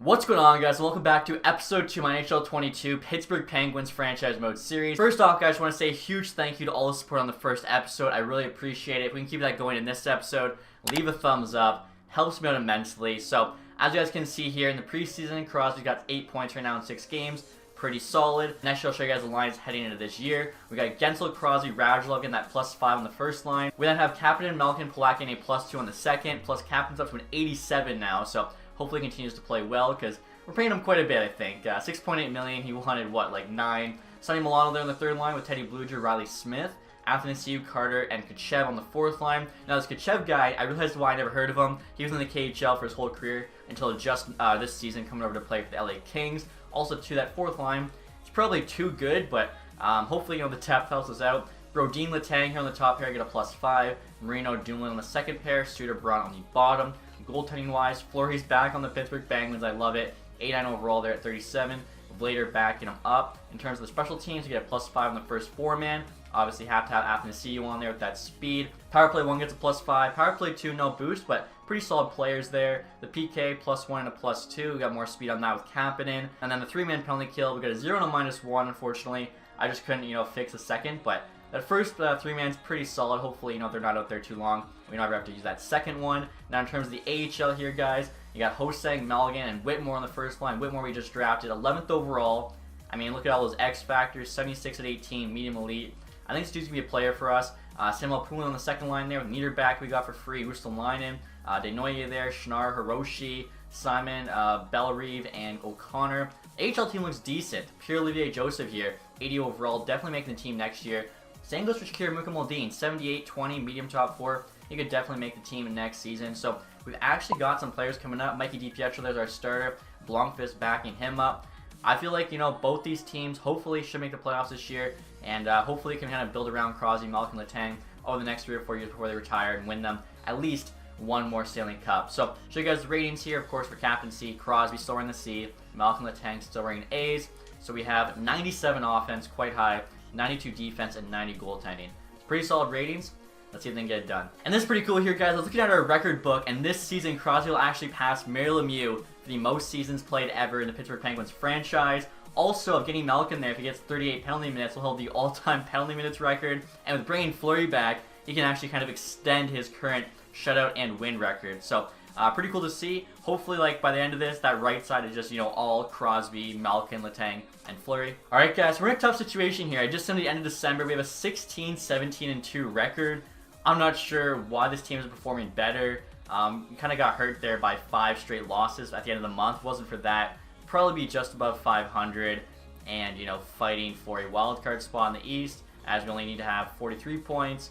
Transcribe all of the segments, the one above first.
What's going on, guys? Welcome back to episode 2 of my NHL 22 Pittsburgh Penguins franchise mode series. First off, guys, I want to say a huge thank you to all the support on the first episode. I really appreciate it. If we can keep that going in this episode, leave a thumbs up. Helps me out immensely. So, as you guys can see here in the preseason, Crosby's got 8 points right now in 6 games. Pretty solid. Next, I'll show you guys the lines heading into this year. We got Gensel, Crosby, Radulov getting that +5 on the first line. We then have Kapanen, Malkin, Polak getting a +2 on the second. Plus, Kapanen's up to an 87 now. So, hopefully he continues to play well because we're paying him quite a bit, I think. $6.8 million. He wanted, what, like 9. Sonny Milano there on the third line with Teddy Bluger, Riley Smith, Athanasiou, Carter, and Kachev on the fourth line. Now, this Kachev guy, I realized why I never heard of him. He was in the KHL for his whole career until just this season coming over to play for the LA Kings. Also, to that fourth line, it's probably too good, but hopefully, the depth helps us out. Brodin, Letang here on the top pair, get a +5. Marino, Dumoulin on the second pair. Suter, Braun on the bottom. Goaltending-wise, Fleury's back on the Pittsburgh Penguins. I love it. 89 overall there at 37. Vlader backing him up. In terms of the special teams, you get a +5 on the first four-man. Obviously, have to have Athanasiou on there with that speed. Power play 1 gets a +5. Power play 2, no boost, but pretty solid players there. The PK, +1 and a +2. We got more speed on that with Kapanen. And then the 3-man penalty kill, we got a 0 and a -1, unfortunately. I just couldn't, fix the second, but that first 3-man's pretty solid. Hopefully, they're not out there too long. We never have to use that second one. Now, in terms of the AHL here, guys, you got Hosang, Malgin, and Whitmore on the first line. Whitmore we just drafted, 11th overall. I mean, look at all those X factors, 76 at 18, medium elite. I think this dude's going to be a player for us. Samuel Poulin on the second line there with Niederback we got for free, Ristolainen, Denoye there, Schnarr, Hiroshi, Simon, Bellerive, and O'Connor. AHL team looks decent. Pierre-Olivier Joseph here, 80 overall, definitely making the team next year. Same goes for Shakir Mukhamaladin, 78, 20, medium top 4. He could definitely make the team next season. So we've actually got some players coming up. Mikey DiPietro, there's our starter. Blomqvist backing him up. I feel like, both these teams hopefully should make the playoffs this year. And hopefully can kind of build around Crosby, Malkin, Letang over the next 3 or 4 years before they retire and win them at least one more Stanley Cup. So show you guys the ratings here, of course, for captaincy. Crosby still wearing the C. Malkin, Letang still wearing A's. So we have 97 offense, quite high. 92 defense, and 90 goaltending. It's pretty solid ratings. Let's see if they can get it done. And this is pretty cool here, guys. I was looking at our record book, and this season, Crosby will actually pass Mario Lemieux for the most seasons played ever in the Pittsburgh Penguins franchise. Also, of getting Malkin there, if he gets 38 penalty minutes, will hold the all-time penalty minutes record. And with bringing Fleury back, he can actually kind of extend his current shutout and win record. So, pretty cool to see. Hopefully, by the end of this, that right side is just, all Crosby, Malkin, Letang, and Fleury. Alright, guys, we're in a tough situation here. I just said at the end of December, we have a 16, 17, and 2 record. I'm not sure why this team is performing better. We kind of got hurt there by 5 straight losses at the end of the month. If it wasn't for that, probably be just above 500 and, fighting for a wild card spot in the East, as we only need to have 43 points.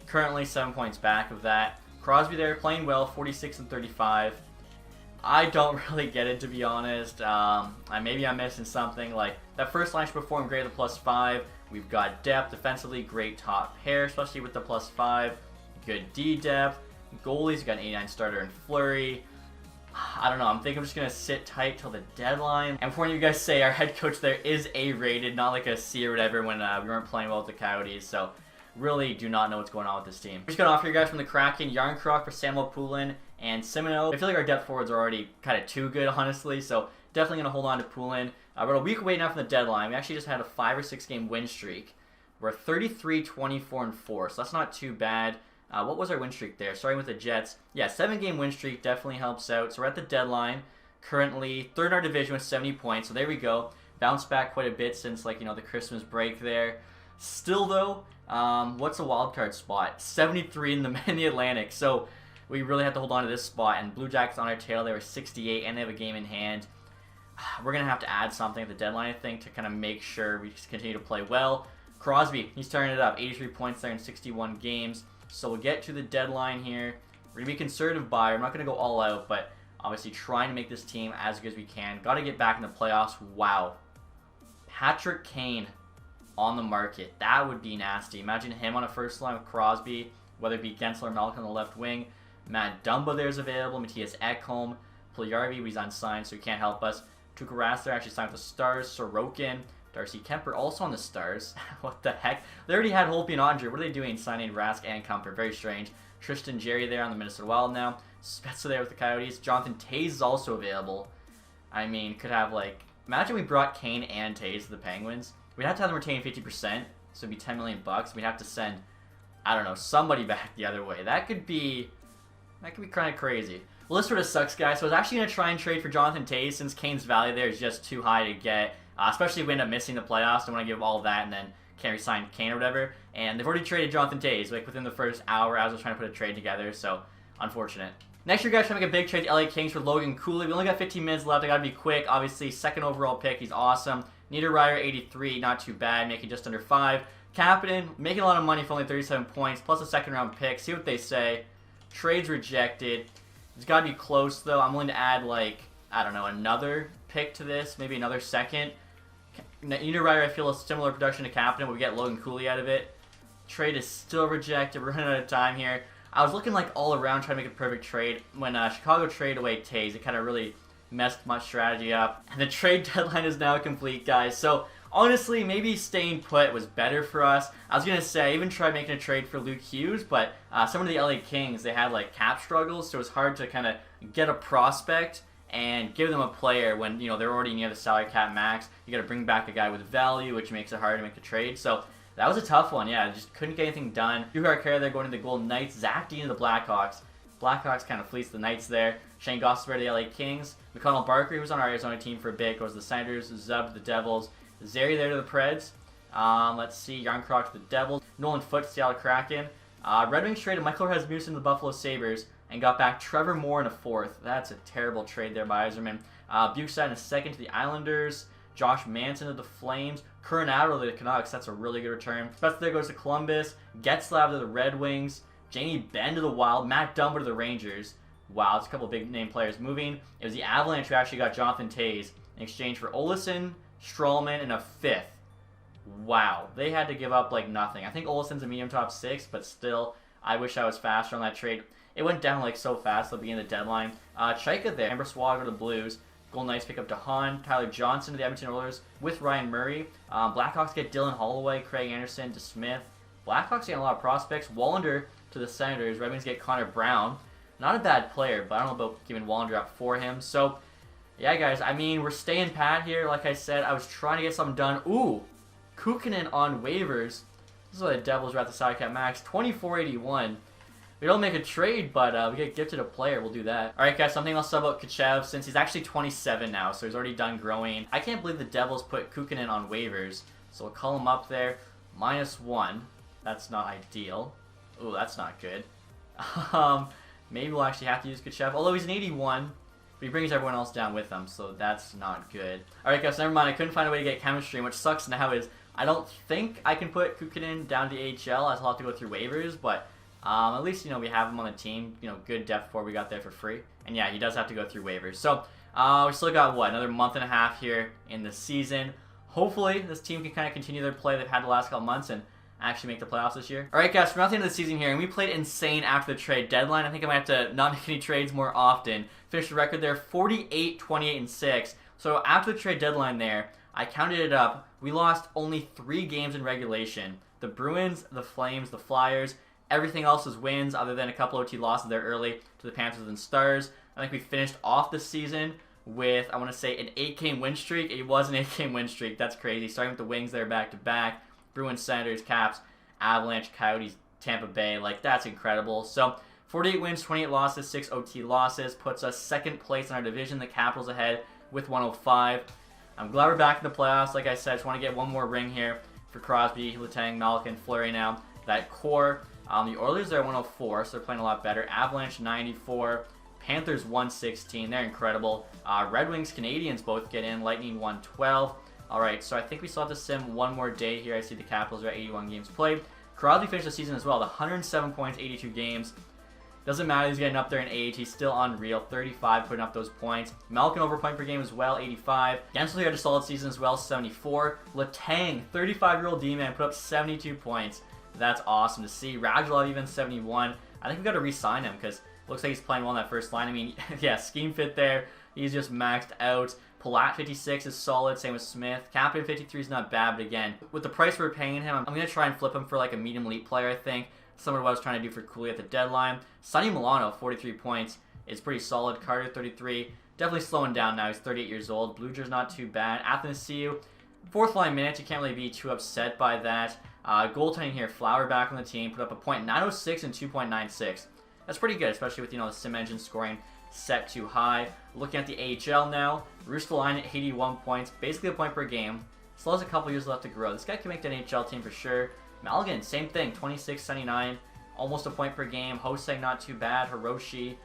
Currently 7 points back of that. Crosby there playing well, 46 and 35. I don't really get it, to be honest. Maybe I'm missing something. That first line should perform great at the +5. We've got depth defensively, great top pair, especially with the +5. Good D depth. Goalies, we got an 89 starter in Fleury. I don't know. I'm thinking I'm just going to sit tight till the deadline. And before you guys say, our head coach there is A-rated, not like a C or whatever when we weren't playing well with the Coyotes. So, really do not know what's going on with this team. We're just going off here, guys, from the Kraken. Yarncroc for Samuel Poulin and Simoneau. I feel like our depth forwards are already kind of too good, honestly. So, definitely going to hold on to Poulin. We're a week away now from the deadline. We actually just had a 5 or 6 game win streak. We're 33, 24, and 4. So, that's not too bad. What was our win streak there? Starting with the Jets. Yeah, 7-game win streak definitely helps out. So we're at the deadline. Currently, third in our division with 70 points. So there we go. Bounced back quite a bit since, the Christmas break there. Still, though, what's a wild card spot? 73 in the Atlantic. So we really have to hold on to this spot. And Blue Jackets on our tail. They were 68, and they have a game in hand. We're going to have to add something at the deadline, I think, to kind of make sure we just continue to play well. Crosby, he's turning it up. 83 points there in 61 games. So we'll get to the deadline here. We're going to be conservative buyer. I'm not going to go all out, but obviously trying to make this team as good as we can. Got to get back in the playoffs. Wow. Patrick Kane on the market. That would be nasty. Imagine him on a first line with Crosby, whether it be Gensel or Malkin on the left wing. Matt Dumba there's available. Matthias Ekholm. Puljujärvi, he's unsigned, so he can't help us. Tuukka Rask actually signed with the Stars. Sorokin. Darcy Kemper also on the Stars. What the heck? They already had Holtby and Andre. What are they doing signing Rask and Kemper? Very strange. Tristan Jarry there on the Minnesota Wild now. Spezza there with the Coyotes. Jonathan Toews is also available. I mean, could have like, imagine we brought Kane and Taves to the Penguins. We'd have to have them retain 50%, so it'd be $10 million. We'd have to send, I don't know, somebody back the other way. That could be kind of crazy. Well, this sort of sucks, guys. So I was actually going to try and trade for Jonathan Taves since Kane's value there is just too high to get, especially if we end up missing the playoffs. Don't want to give all that and then can't resign Kane or whatever. And they've already traded Jonathan Taves like within the first hour as I was trying to put a trade together, so unfortunate. Next year, guys, trying to make a big trade to LA Kings for Logan Cooley. We only got 15 minutes left. I got to be quick. Obviously, second overall pick. He's awesome. Niederreiter, 83. Not too bad. Making just under 5. Kapanen, making a lot of money for only 37 points, plus a second-round pick. See what they say. Trade's rejected. It's got to be close, though. I'm willing to add, like, I don't know, another pick to this. Maybe another second. Niederreiter, I feel a similar production to Kapanen, but we get Logan Cooley out of it. Trade is still rejected. We're running out of time here. I was looking like all around trying to make a perfect trade. When Chicago traded away Taves, it kind of really messed my strategy up. And the trade deadline is now complete, guys. So honestly, maybe staying put was better for us. I was going to say, I even tried making a trade for Luke Hughes, but some of the LA Kings, they had like cap struggles, so it was hard to kind of get a prospect and give them a player when, you know, they're already near the salary cap max. You got to bring back a guy with value, which makes it hard to make a trade. So that was a tough one, yeah. Just couldn't get anything done. Duhar Kara there going to the Golden Knights. Zach Dean to the Blackhawks. Blackhawks kind of fleeced the Knights there. Shane Gostisbehere to the LA Kings. McConnell Barker, who was on our Arizona team for a bit, goes to the Senators. Zub to the Devils. Zeri there to the Preds. Let's see, Yarncroc to the Devils. Nolan Foote to Seattle Kraken. Red Wings traded Michael Rasmussen to the Buffalo Sabres and got back Trevor Moore in a 4th. That's a terrible trade there by Yzerman. Bukestad in a 2nd to the Islanders. Josh Manson to the Flames. Coronado to the Canucks. That's a really good return. Spencer there goes to Columbus. Getzlav to the Red Wings. Jamie Benn to the Wild. Matt Dumba to the Rangers. Wow, it's a couple of big name players moving. It was the Avalanche who actually got Jonathan Taves in exchange for Olesen, Strallman, and a 5th. Wow, they had to give up like nothing. I think Olesen's a medium top 6, but still, I wish I was faster on that trade. It went down like so fast at the beginning of the deadline. Chaika there. Amber Swag to the Blues. Golden Knights pick up DeHaan. Tyler Johnson to the Edmonton Oilers with Ryan Murray. Blackhawks get Dylan Holloway, Craig Anderson to Smith. Blackhawks get a lot of prospects. Wallander to the Senators. Red Wings get Connor Brown. Not a bad player, but I don't know about giving Wallander up for him. So, yeah, guys, I mean, we're staying pat here. Like I said, I was trying to get something done. Ooh, Kukkonen on waivers. This is why the Devils are at the salary cap max. 24.81. We don't make a trade, but we get gifted a player. We'll do that. All right, guys, something else about Kachev, since he's actually 27 now, so he's already done growing. I can't believe the Devils put Kukkonen on waivers, so we'll call him up there. -1. That's not ideal. Ooh, that's not good. Maybe we'll actually have to use Kachev, although he's an 81, but he brings everyone else down with him, so that's not good. All right, guys, never mind. I couldn't find a way to get chemistry, and what sucks now is I don't think I can put Kukkonen down to AHL, as I'll have to go through waivers, but at least, you know, we have him on the team. You know, good depth for we got there for free. And yeah, he does have to go through waivers. So we still got, what, another month and a half here in the season. Hopefully, this team can kind of continue their play they've had the last couple months and actually make the playoffs this year. All right, guys, we're not at the end of the season here, and we played insane after the trade deadline. I think I might have to not make any trades more often. Finished the record there, 48, 28, and 6. So after the trade deadline there, I counted it up. We lost only 3 games in regulation. The Bruins, the Flames, the Flyers. Everything else is wins, other than a couple OT losses there early to the Panthers and Stars. I think we finished off the season with, I want to say, an 8-game win streak. It was an 8-game win streak. That's crazy. Starting with the Wings there back-to-back. Bruins, Senators, Caps, Avalanche, Coyotes, Tampa Bay. Like, that's incredible. So, 48 wins, 28 losses, 6 OT losses. Puts us 2nd place in our division. The Capitals ahead with 105. I'm glad we're back in the playoffs. Like I said, I just want to get one more ring here for Crosby, Letang, Malkin, Fleury now. That core. The Oilers are 104, so they're playing a lot better. Avalanche 94, Panthers 116. They're incredible. Red Wings, Canadians both get in. Lightning 112. All right, so I think we still have to sim one more day here. I see the Capitals are at 81 games played. Crosby finished the season as well. 107 points, 82 games. Doesn't matter. He's getting up there in age. He's still unreal. 35 putting up those points. Malkin over point per game as well, 85. Gensler had a solid season as well, 74. Letang, 35-year-old D-man, put up 72 points. That's awesome to see. Radulov even 71. I think we've got to re-sign him because it looks like he's playing well in that first line. I mean, yeah, scheme fit there. He's just maxed out. Palat 56 is solid. Same with Smith. Kapanen 53 is not bad, but again, with the price we're paying him, I'm going to try and flip him for like a medium elite player, I think. Similar to what I was trying to do for Cooley at the deadline. Sonny Milano, 43 points, is pretty solid. Carter 33. definitely slowing down now. He's 38 years old. Blucher's not too bad. Athanasiou, fourth line minutes. You can't really be too upset by that. Goaltending here, Flower back on the team. Put up a .906 and 2.96. That's pretty good, especially with, the sim engine scoring set too high. Looking at the AHL now, Ristolainen at 81 points, basically a point per game. Still has a couple years left to grow. This guy can make the NHL team for sure. Malgin, same thing, 26.79, almost a point per game. Hosang, not too bad. Hiroshi,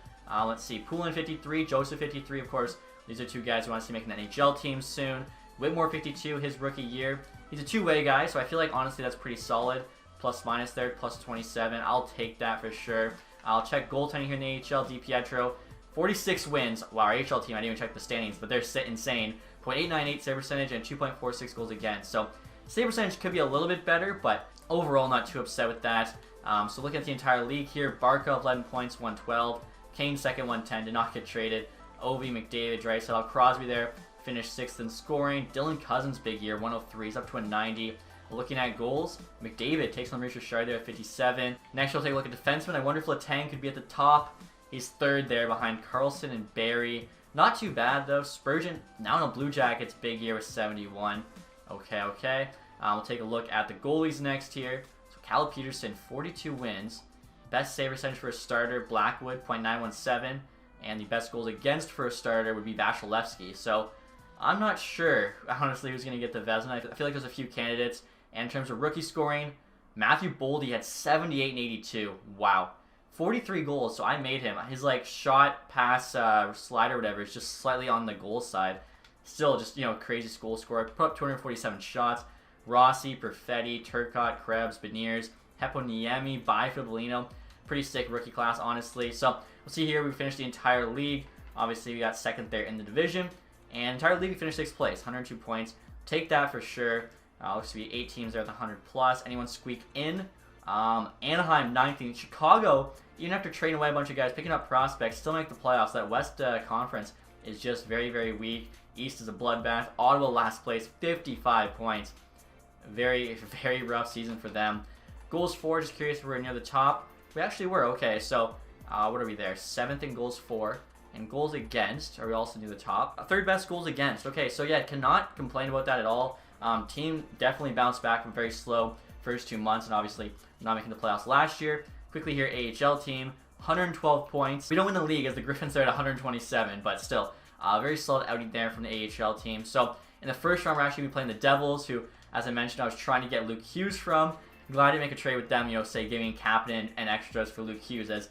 let's see, Poulin 53, Joseph 53, of course. These are two guys who want to see making the NHL team soon. Whitmore 52, his rookie year. He's a two-way guy, so I feel like honestly that's pretty solid. Plus minus there, plus 27. I'll take that for sure. I'll check goaltending here in the AHL. DiPietro, 46 wins. Wow, our AHL team, I didn't even check the standings, but they're insane. .898 save percentage and 2.46 goals against. So save percentage could be a little bit better, but overall not too upset with that. So looking at the entire league here, Barkov 11 points, 112. Kane second, 110, did not get traded. Ovi, McDavid, Draisaitl, Crosby there, finished 6th in scoring. Dylan Cousins, big year, 103, he's up to a 90. Looking at goals, McDavid takes on Richard Char there at 57. Next, we'll take a look at defensemen. I wonder if Letang could be at the top. He's third there behind Carlson and Barry. Not too bad, though. Spurgeon, now in a Blue Jackets, big year with 71. Okay. We'll take a look at the goalies next here. So Cal Peterson, 42 wins. Best save percentage for a starter, Blackwood, .917. And the best goals against for a starter would be Vasilevsky. So I'm not sure, honestly, who's going to get the Vezina. I feel like there's a few candidates. And in terms of rookie scoring, Matthew Boldy had 78 and 82. Wow. 43 goals, so I made him. His shot, pass, slider, whatever, is just slightly on the goal side. Still just, crazy goal scorer. Put up 247 shots. Rossi, Perfetti, Turcotte, Krebs, Beniers, Heponiemi, Byfield, Felino. Pretty sick rookie class, honestly. So we'll see here, we finished the entire league. Obviously, we got second there in the division. And entire league, we finished 6th place, 102 points. Take that for sure. Looks to be 8 teams there with 100 plus. Anyone squeak in? Anaheim 19th. Chicago, even after trading away a bunch of guys, picking up prospects, still make the playoffs. That West Conference is just very, very weak. East is a bloodbath. Ottawa last place, 55 points. Very, very rough season for them. Goals for, just curious if we're near the top. We actually were. Okay, so what are we there? 7th in goals for. And goals against, are we also near the top? Third best goals against. Okay, so yeah, cannot complain about that at all. Team definitely bounced back from very slow first 2 months, and obviously not making the playoffs last year. Quickly here, AHL team, 112 points. We don't win the league as the Griffins are at 127, but still, very solid outing there from the AHL team. So in the first round, we're actually playing the Devils, who, as I mentioned, I was trying to get Luke Hughes from. I'm glad I didn't make a trade with them, say giving Kapanen and extras for Luke Hughes, as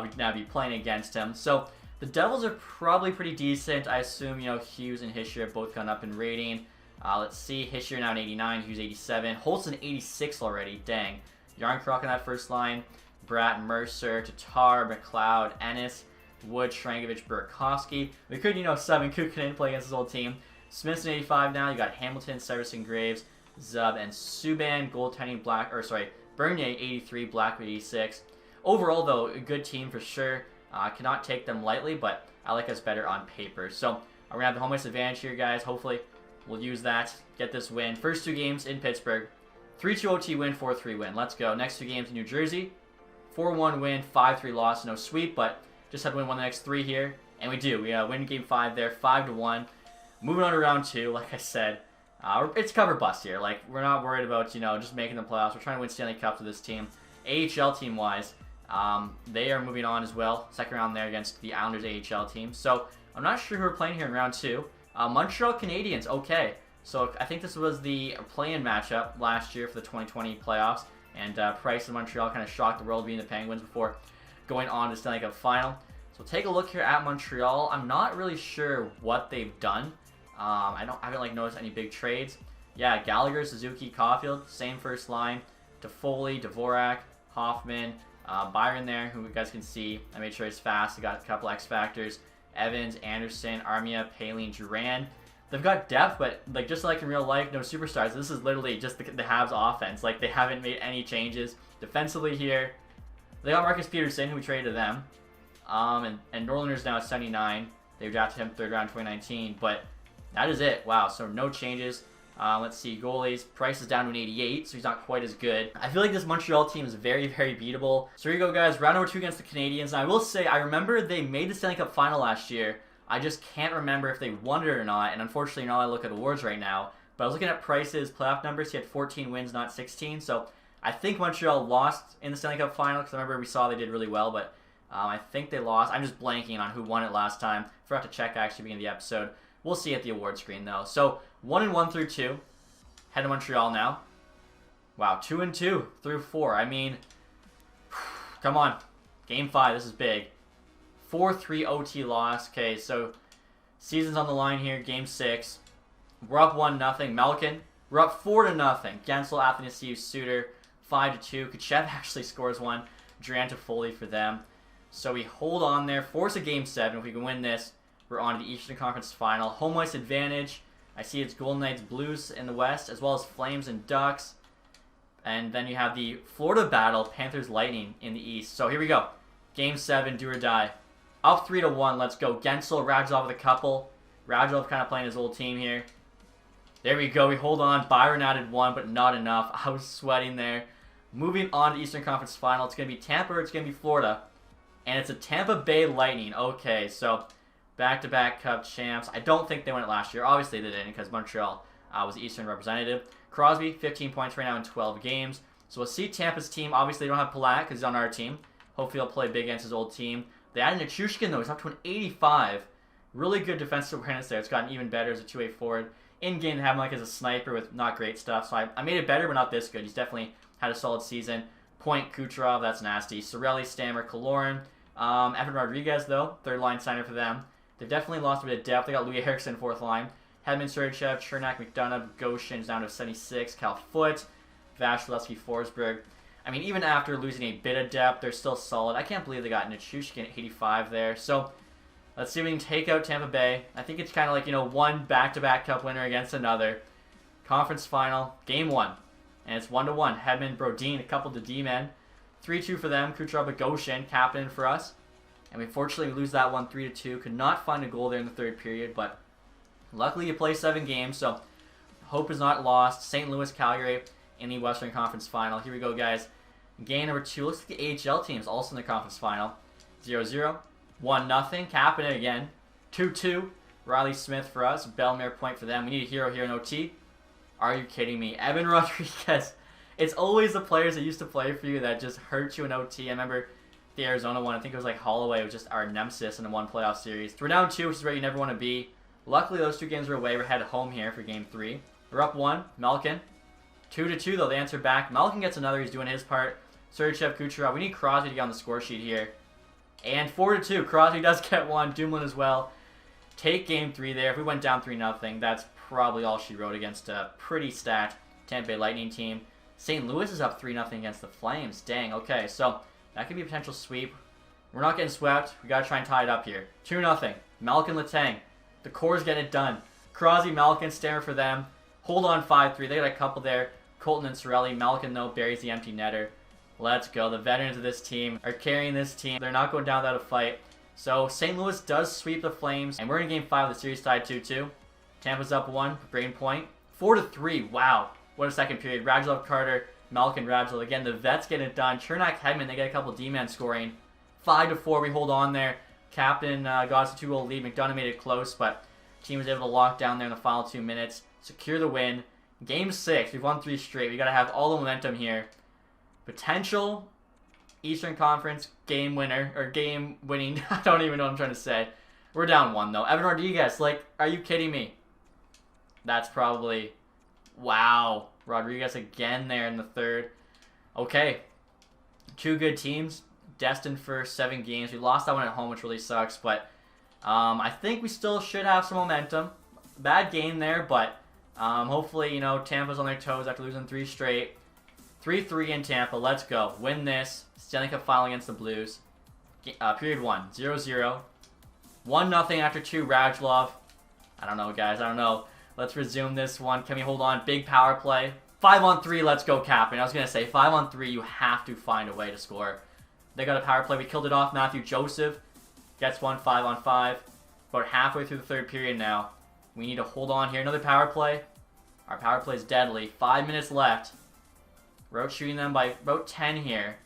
we'd now be playing against him. So the Devils are probably pretty decent. I assume, Hughes and Hischier have both gone up in rating. Let's see, Hischier now an 89, Hughes 87, Holtz 86 already, dang. Yarncroc in that first line, Bratt, Mercer, Tatar, McLeod, Ennis, Wood, Shrankovich, Burakovsky. We could, sub and Kukkonen play against his old team. Smith's an 85 now, you got Hamilton, Severson, Graves, Zub, and Subban, goaltending, Bernier 83, Blackwood 86. Overall, though, a good team for sure. Cannot take them lightly, but I like us better on paper. So, we're going to have the home ice advantage here, guys, hopefully. We'll use that, get this win. First 2 games in Pittsburgh. 3-2 OT win, 4-3 win. Let's go. Next 2 games in New Jersey. 4-1 win, 5-3 loss. No sweep, but just had to win one of the next 3 here. And we do. We win game 5 there, 5-1. Moving on to round 2, like I said. It's cover bust here. We're not worried about, just making the playoffs. We're trying to win Stanley Cups with this team. AHL team-wise, they are moving on as well. Second round there against the Islanders AHL team. So, I'm not sure who we're playing here in round 2. Montreal Canadiens, okay. So I think this was the play-in matchup last year for the 2020 playoffs. And Price and Montreal kind of shocked the world being the Penguins before going on to Stanley Cup final. So take a look here at Montreal. I'm not really sure what they've done. I haven't noticed any big trades. Yeah, Gallagher, Suzuki, Caulfield, same first line. Toffoli, Dvorak, Hoffman, Byron there, who you guys can see. I made sure he's fast. I got a couple X factors. Evans, Anderson, Armia, Paline, Duran. They've got depth, but just like in real life, no superstars. This is literally just the Habs offense. They haven't made any changes defensively here. They got Marcus Peterson, who we traded to them, and Norlinder's now at 79. They drafted him 3rd round 2019, but that is it. Wow, so no changes. Let's see, goalies. Price is down to an 88, so he's not quite as good. I feel like this Montreal team is very, very beatable. So here you go, guys. Round number 2 against the Canadiens. And I will say, I remember they made the Stanley Cup final last year. I just can't remember if they won it or not, and unfortunately, now I look at awards right now. But I was looking at Price's playoff numbers. He had 14 wins, not 16. So I think Montreal lost in the Stanley Cup final because I remember we saw they did really well, but I think they lost. I'm just blanking on who won it last time. Forgot to check actually beginning of the episode. We'll see at the award screen though. So 1-1 through 2. Head to Montreal now. Wow, 2-2 through 4. I mean, come on. Game 5, this is big. 4-3 OT loss. Okay, so season's on the line here. Game 6. We're up 1-0. Mckinnon. We're up 4-0. Gensel, Athanasiou, Suter. 5-2. Kachev actually scores one. Duran to Foley for them. So we hold on there. Force a Game 7. If we can win this, we're on to the Eastern Conference Final. Home ice advantage. I see it's Golden Knights, Blues in the West, as well as Flames and Ducks. And then you have the Florida battle, Panthers, Lightning in the East. So here we go. Game 7, do or die. Up 3-1, let's go. Gensel, Radulov with a couple. Radulov kind of playing his old team here. There we go, we hold on. Byron added 1, but not enough. I was sweating there. Moving on to Eastern Conference Final. It's going to be Tampa or it's going to be Florida. And it's a Tampa Bay Lightning. Okay, so back-to-back Cup champs. I don't think they won it last year. Obviously they didn't because Montreal was the Eastern representative. Crosby, 15 points right now in 12 games. So we'll see Tampa's team. Obviously they don't have Palat because he's on our team. Hopefully he'll play big against his old team. They added Nichushkin though. He's up to an 85. Really good defensive awareness there. It's gotten even better as a two-way forward. In-game, have him like as a sniper with not great stuff. So I made it better, but not this good. He's definitely had a solid season. Point, Kucherov, that's nasty. Sorelli, Stammer, Kaloran. Evan Rodriguez, though, third-line signer for them. They've definitely lost a bit of depth. They got Louis Eriksson, fourth line. Hedman, Sergachev, Chernak, McDonough, Goshen down to 76. Cal Foote, Vasilevsky, Forsberg. I mean, even after losing a bit of depth, they're still solid. I can't believe they got Nichushkin at 85 there. So let's see if we can take out Tampa Bay. I think it's kind of like, you know, one back-to-back Cup winner against another. Conference final, Game 1. And it's 1-1. Hedman, Brodin, a couple to D-men. 3-2 for them. Kucherov, Goshen, captain for us. And we fortunately lose that one 3-2. Could not find a goal there in the third period, but luckily you play 7 games, so hope is not lost. St. Louis, Calgary in the Western Conference Final. Here we go, guys. Game number 2. Looks like the AHL team is also in the conference final. 0-0. 1-0. Capping it again. 2-2. Riley Smith for us. Bellemare point for them. We need a hero here in OT. Are you kidding me? Evan Rodriguez. It's always the players that used to play for you that just hurt you in OT. I remember the Arizona one. I think it was like Holloway. It was just our nemesis in the one playoff series. We're down 2, which is where you never want to be. Luckily, those 2 games are away. We're headed home here for Game 3. We're up 1. Mckinnon. 2-2, though. They answer back. Mckinnon gets another. He's doing his part. Sergachev, Kucherov. We need Crosby to get on the score sheet here. And 4-2. Crosby does get one. Dumoulin as well. Take Game 3 there. If we went down 3-0, that's probably all she wrote against a pretty stacked Tampa Bay Lightning team. St. Louis is up 3-0 against the Flames. Dang, okay. So that could be a potential sweep. We're not getting swept. We got to try and tie it up here. 2-0. Mckinnon, Letang. The core's getting it done. Crosby, Mckinnon, Stammer for them. Hold on 5-3. They got a couple there. Colton and Sorelli. Mckinnon, though, buries the empty netter. Let's go. The veterans of this team are carrying this team. They're not going down without a fight. So St. Louis does sweep the Flames. And we're in Game 5 of the series tied 2-2. Tampa's up 1. Brain point. 4-3. Wow. What a second period. Radulov, Carter, Mckinnon, Radulov. Again, the vets getting it done. Chernak, Hedman, they get a couple D-men scoring. 5-4. We hold on there. Captain got us a 2-goal lead. McDonough made it close, but team was able to lock down there in the final 2 minutes. Secure the win. Game 6. We've won 3 straight. We got to have all the momentum here. Potential Eastern Conference game winner, or game winning. I don't even know what I'm trying to say. We're down 1, though. Evan Rodriguez, like, are you kidding me? That's probably... Wow. Rodriguez again there in the third. Okay. 2 good teams. Destined for 7 games. We lost that one at home, which really sucks, but I think we still should have some momentum. Bad game there, but hopefully, you know, Tampa's on their toes after losing 3 straight. 3-3 in Tampa. Let's go. Win this. Stanley Cup final against the Blues. Period 1. 0-0. 1-0 after 2. Radulov. I don't know, guys. I don't know. Let's resume this one. Can we hold on? Big power play. 5-on-3. Let's go, Captain. I was going to say, 5-on-3, you have to find a way to score. They got a power play. We killed it off. Matthew Joseph gets one 5-on-5. About halfway through the third period now. We need to hold on here. Another power play. Our power play is deadly. 5 minutes left. We're out shooting them by about 10 here.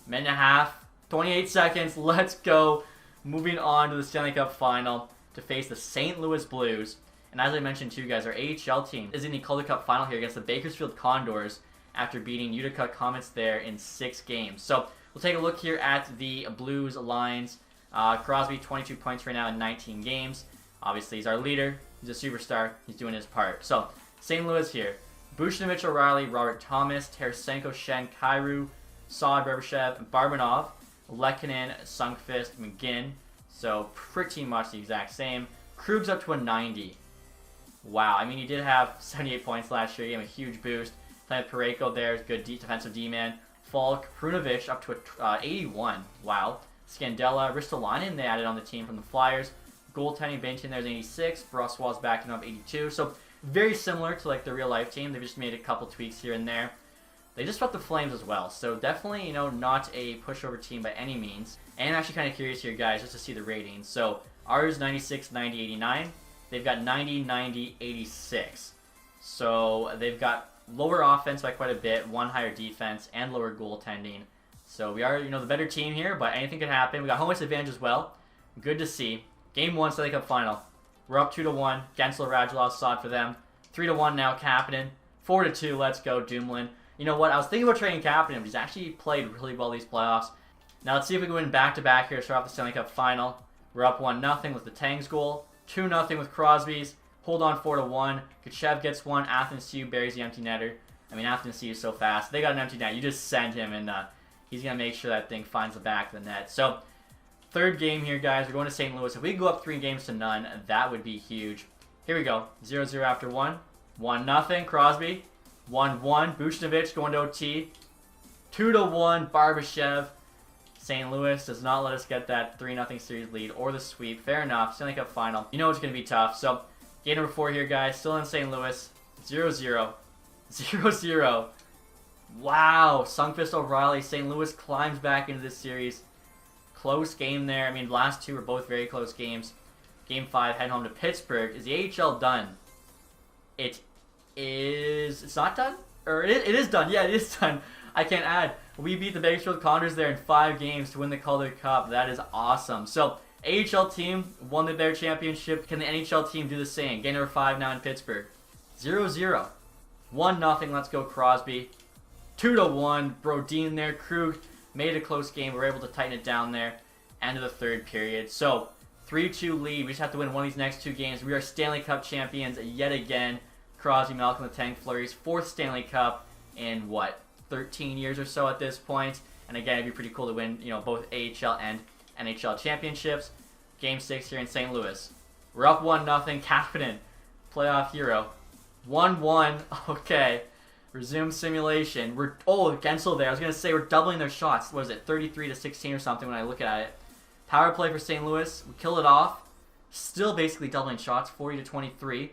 Minute and a half. 28 seconds. Let's go. Moving on to the Stanley Cup final. to face the St. Louis Blues. And as I mentioned to you guys, our AHL team is in the Calder Cup final here against the Bakersfield Condors after beating Utica Comets there in 6 games. So we'll take a look here at the Blues lines. Crosby, 22 points right now in 19 games. Obviously, he's our leader. He's a superstar. He's doing his part. So, St. Louis here. Buchnevich, O'Reilly, Robert Thomas, Tarasenko, Shen, Kyrou, Saad, Barbashev, Barbanov, Lehkonen, Sundqvist, McGinn. So, pretty much the exact same. Krug's up to a 90. Wow. I mean, he did have 78 points last year. He gave him a huge boost. Playing with Parayko there. Good defensive D-man. Falk, Prunovich up to a 81. Wow. Scandella, Ristolainen they added on the team from the Flyers. Goaltending, Bennington there's 86. Brossois backing up 82. So very similar to like the real life team. They've just made a couple tweaks here and there. They just swept the Flames as well. So definitely, you know, not a pushover team by any means. And I'm actually kind of curious here, guys, just to see the ratings. So ours 96, 90, 89. They've got 90, 90, 86. So they've got lower offense by quite a bit, one higher defense, and lower goaltending. So we are, you know, the better team here, but anything could happen. We got home ice advantage as well. Good to see. Game 1, Stanley Cup final. We're up 2-1. Gensel, Radulov, Saad for them. 3-1 now, Kapanen. 4-2, let's go, Dumoulin. You know what? I was thinking about trading Kapanen, but he's actually played really well these playoffs. Now let's see if we can win back-to-back here to start off the Stanley Cup final. We're up 1-0 with the Tangs goal. 2-0 with Crosby's. Hold on 4-1. Kachev gets one. Athanasiou buries the empty netter. I mean, Athanasiou is so fast. They got an empty net. You just send him, and he's going to make sure that thing finds the back of the net. So, third game here, guys. We're going to St. Louis. If we go up 3-0, that would be huge. Here we go. 0-0 after 1. 1-0, Crosby. 1-1, Buchnevich going to OT. 2-1, Barbashev. St. Louis does not let us get that 3-0 series lead or the sweep. Fair enough. Stanley Cup final. You know it's going to be tough. So, game number 4 here, guys. Still in St. Louis. 0-0. 0-0. Wow. Sundqvist, O'Reilly. St. Louis climbs back into this series. Close game there. I mean, the last 2 were both very close games. Game 5, heading home to Pittsburgh. Is the AHL done? It is... It's not done? Or it is done. Yeah, it is done. I can't add. We beat the Bakersfield Condors there in 5 games to win the Calder Cup. That is awesome. So, AHL team won their championship. Can the NHL team do the same? Game number 5 now in Pittsburgh. 0-0. 1-0. Let's go, Crosby. 2-1. Brodin there. Krug made it a close game. We were able to tighten it down there. End of the third period. So, 3-2 lead. We just have to win one of these next 2 games. We are Stanley Cup champions yet again. Crosby, Malcolm, the Tank Fleury's 4th Stanley Cup in, what, 13 years or so at this point. And again, it'd be pretty cool to win, you know, both AHL and NHL championships. Game 6 here in St. Louis. We're up 1-0. Kapanen, playoff hero. 1-1. Okay. Resume simulation. Gensel there. I was going to say we're doubling their shots. What is it, 33-16 or something when I look at it. Power play for St. Louis. We kill it off. Still basically doubling shots, 40-23.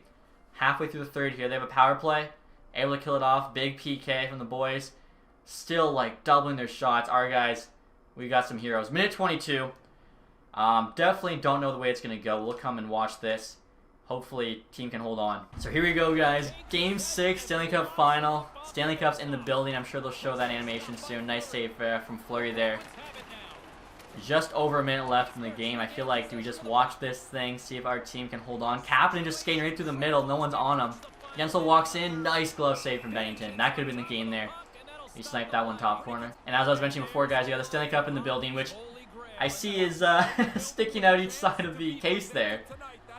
Halfway through the third here, they have a power play. Able to kill it off. Big PK from the boys. Still, like, doubling their shots. Our guys, we got some heroes. Minute 22. Definitely don't know the way it's going to go. We'll come and watch this. Hopefully, team can hold on. So here we go, guys. Game 6, Stanley Cup final. Stanley Cup's in the building. I'm sure they'll show that animation soon. Nice save from Fleury there. Just over a minute left in the game. I feel like, do we just watch this thing, see if our team can hold on? Kapanen just skating right through the middle. No one's on him. Gensel walks in. Nice glove save from Bennington. That could have been the game there. He sniped that one top corner. And as I was mentioning before, guys, you got the Stanley Cup in the building, which I see is sticking out each side of the case there.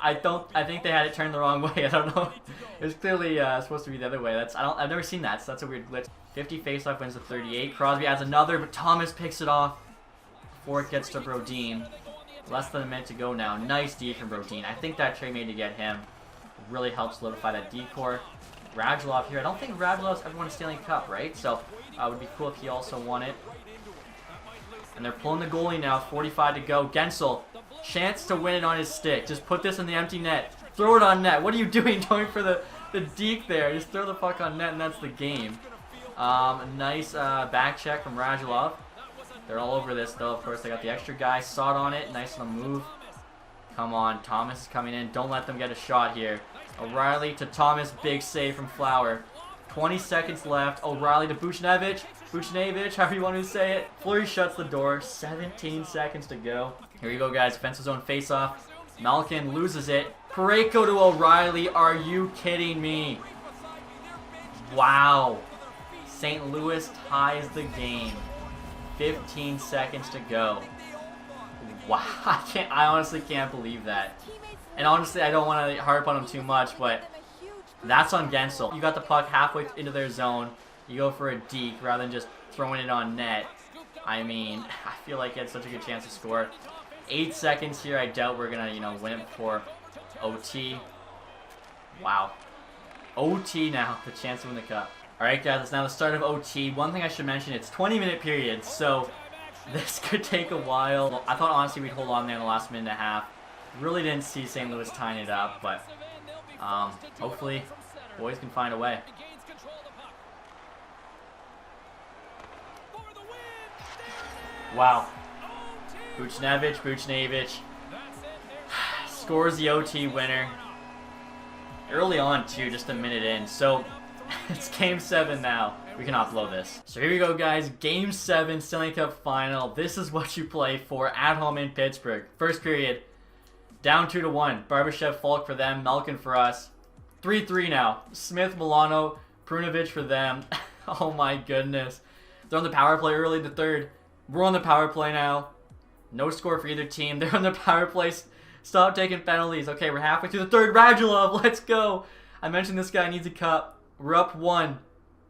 I think they had it turned the wrong way. I don't know. It was clearly supposed to be the other way. I've never seen that, so that's a weird glitch. 50 faceoff wins to 38. Crosby adds another, but Thomas picks it off before it gets to Brodin. Less than a minute to go now. Nice D from Brodin. I think that trade made to get him really helped solidify that D-core. Radulov here. I don't think Radulov's ever won a Stanley Cup, right? So it would be cool if he also won it. And they're pulling the goalie now. 45 to go. Gensel. Chance to win it on his stick. Just put this in the empty net. Throw it on net. What are you doing going for the deke there? Just throw the puck on net and that's the game. Nice back check from Radulov. They're all over this though. Of course, they got the extra guy. Sawed on it. Nice on the move. Come on. Thomas is coming in. Don't let them get a shot here. O'Reilly to Thomas. Big save from Flower. 20 seconds left. O'Reilly to Buchnevich. Buchnevich, however you want to say it. Fleury shuts the door. 17 seconds to go. Here we go, guys. Defensive zone face-off. Malkin loses it. Parayko to O'Reilly. Are you kidding me? Wow. St. Louis ties the game. 15 seconds to go. Wow. I honestly can't believe that. And honestly, I don't want to harp on him too much, but that's on Gensel. You got the puck halfway into their zone. You go for a deke rather than just throwing it on net. I mean, I feel like he had such a good chance to score. 8 seconds here. I doubt we're going to, win it before OT. Wow. OT now. The chance to win the cup. Alright, guys. It's now the start of OT. One thing I should mention, it's 20-minute period, so this could take a while. I thought, honestly, we'd hold on there in the last minute and a half. Really didn't see St. Louis tying it up, but hopefully boys can find a way. Wow. Buchnevich scores the OT winner. Early on, too, just a minute in. So, it's Game 7 now. We cannot blow this. So here we go, guys. Game 7, Stanley Cup Final. This is what you play for at home in Pittsburgh. First period, down 2-1. Barbashev, Falk for them. Malkin for us. 3-3 now. Smith, Milano, Prunovich for them. Oh my goodness. They're on the power play early in the third. We're on the power play now. No score for either team. They're on the power play. Stop taking penalties. Okay, we're halfway through the third. Radulov, let's go. I mentioned this guy needs a cup. We're up 1.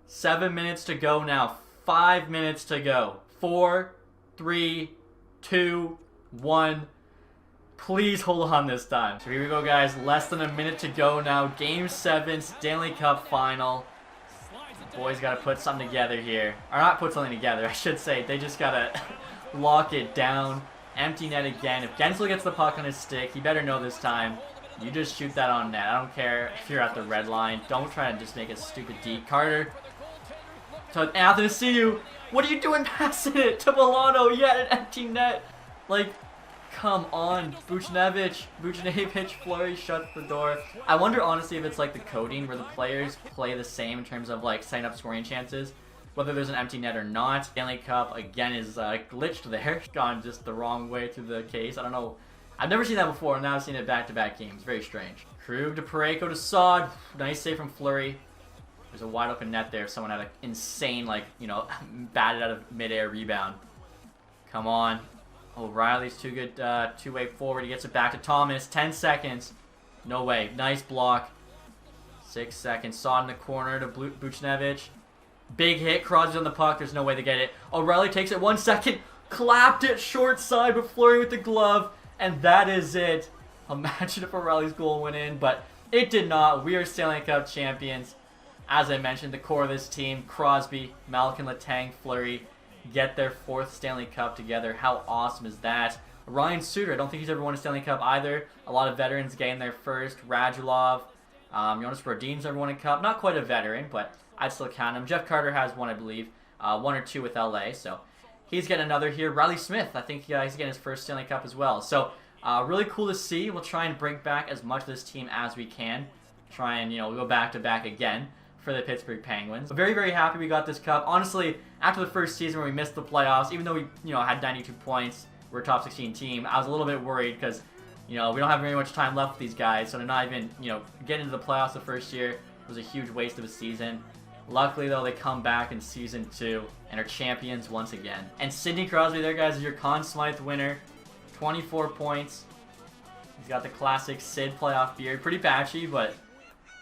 7 minutes to go now. 5 minutes to go. 4, 3, 2, 1. Please hold on this time. So here we go, guys. Less than a minute to go now. Game 7, Stanley Cup Final. The boys got to put something together here. Or not put something together, I should say. They just got to lock it down. Empty net again. If Gensel gets the puck on his stick, he better know this time. You just shoot that on net. I don't care if you're at the red line. Don't try to just make a stupid D. Carter. To Athanasiou. What are you doing passing it to Milano? Yeah, an empty net. Like, come on. Buchnevich, Fleury shuts the door. I wonder, honestly, if it's like the coding where the players play the same in terms of, like, setting up scoring chances. Whether there's an empty net or not. Stanley Cup, again, is glitched there. Gone just the wrong way through the case. I don't know. I've never seen that before, and now I've seen it back-to-back games. Very strange. Krug to Parayko to Saad. Nice save from Fleury. There's a wide open net there if someone had an insane, like, batted out of midair rebound. Come on. O'Reilly's too good, two-way forward. He gets it back to Thomas. 10 seconds. No way. Nice block. 6 seconds. Saad in the corner to Buchnevich. Big hit. Crosby's on the puck. There's no way to get it. O'Reilly takes it 1 second. Clapped it short side with Fleury with the glove. And that is it. Imagine if O'Reilly's goal went in, but it did not. We are Stanley Cup champions. As I mentioned, the core of this team, Crosby, Malkin, Letang, Fleury, get their 4th Stanley Cup together. How awesome is that? Ryan Suter, I don't think he's ever won a Stanley Cup either. A lot of veterans getting their first. Radulov, Jonas Brodin's never won a cup. Not quite a veteran, but I'd still count him. Jeff Carter has one, I believe. 1 or 2 with LA, so he's getting another here. Riley Smith, I think he's getting his first Stanley Cup as well. So really cool to see. We'll try and bring back as much of this team as we can. Try and, go back-to-back again for the Pittsburgh Penguins. Very, very happy we got this cup. Honestly, after the first season where we missed the playoffs, even though we, had 92 points, we're a top 16 team, I was a little bit worried because, we don't have very much time left with these guys. So to not even, get into the playoffs the first year was a huge waste of a season. Luckily, though, they come back in Season 2 and are champions once again. And Sidney Crosby there, guys, is your Conn Smythe winner. 24 points. He's got the classic Sid playoff beard. Pretty patchy, but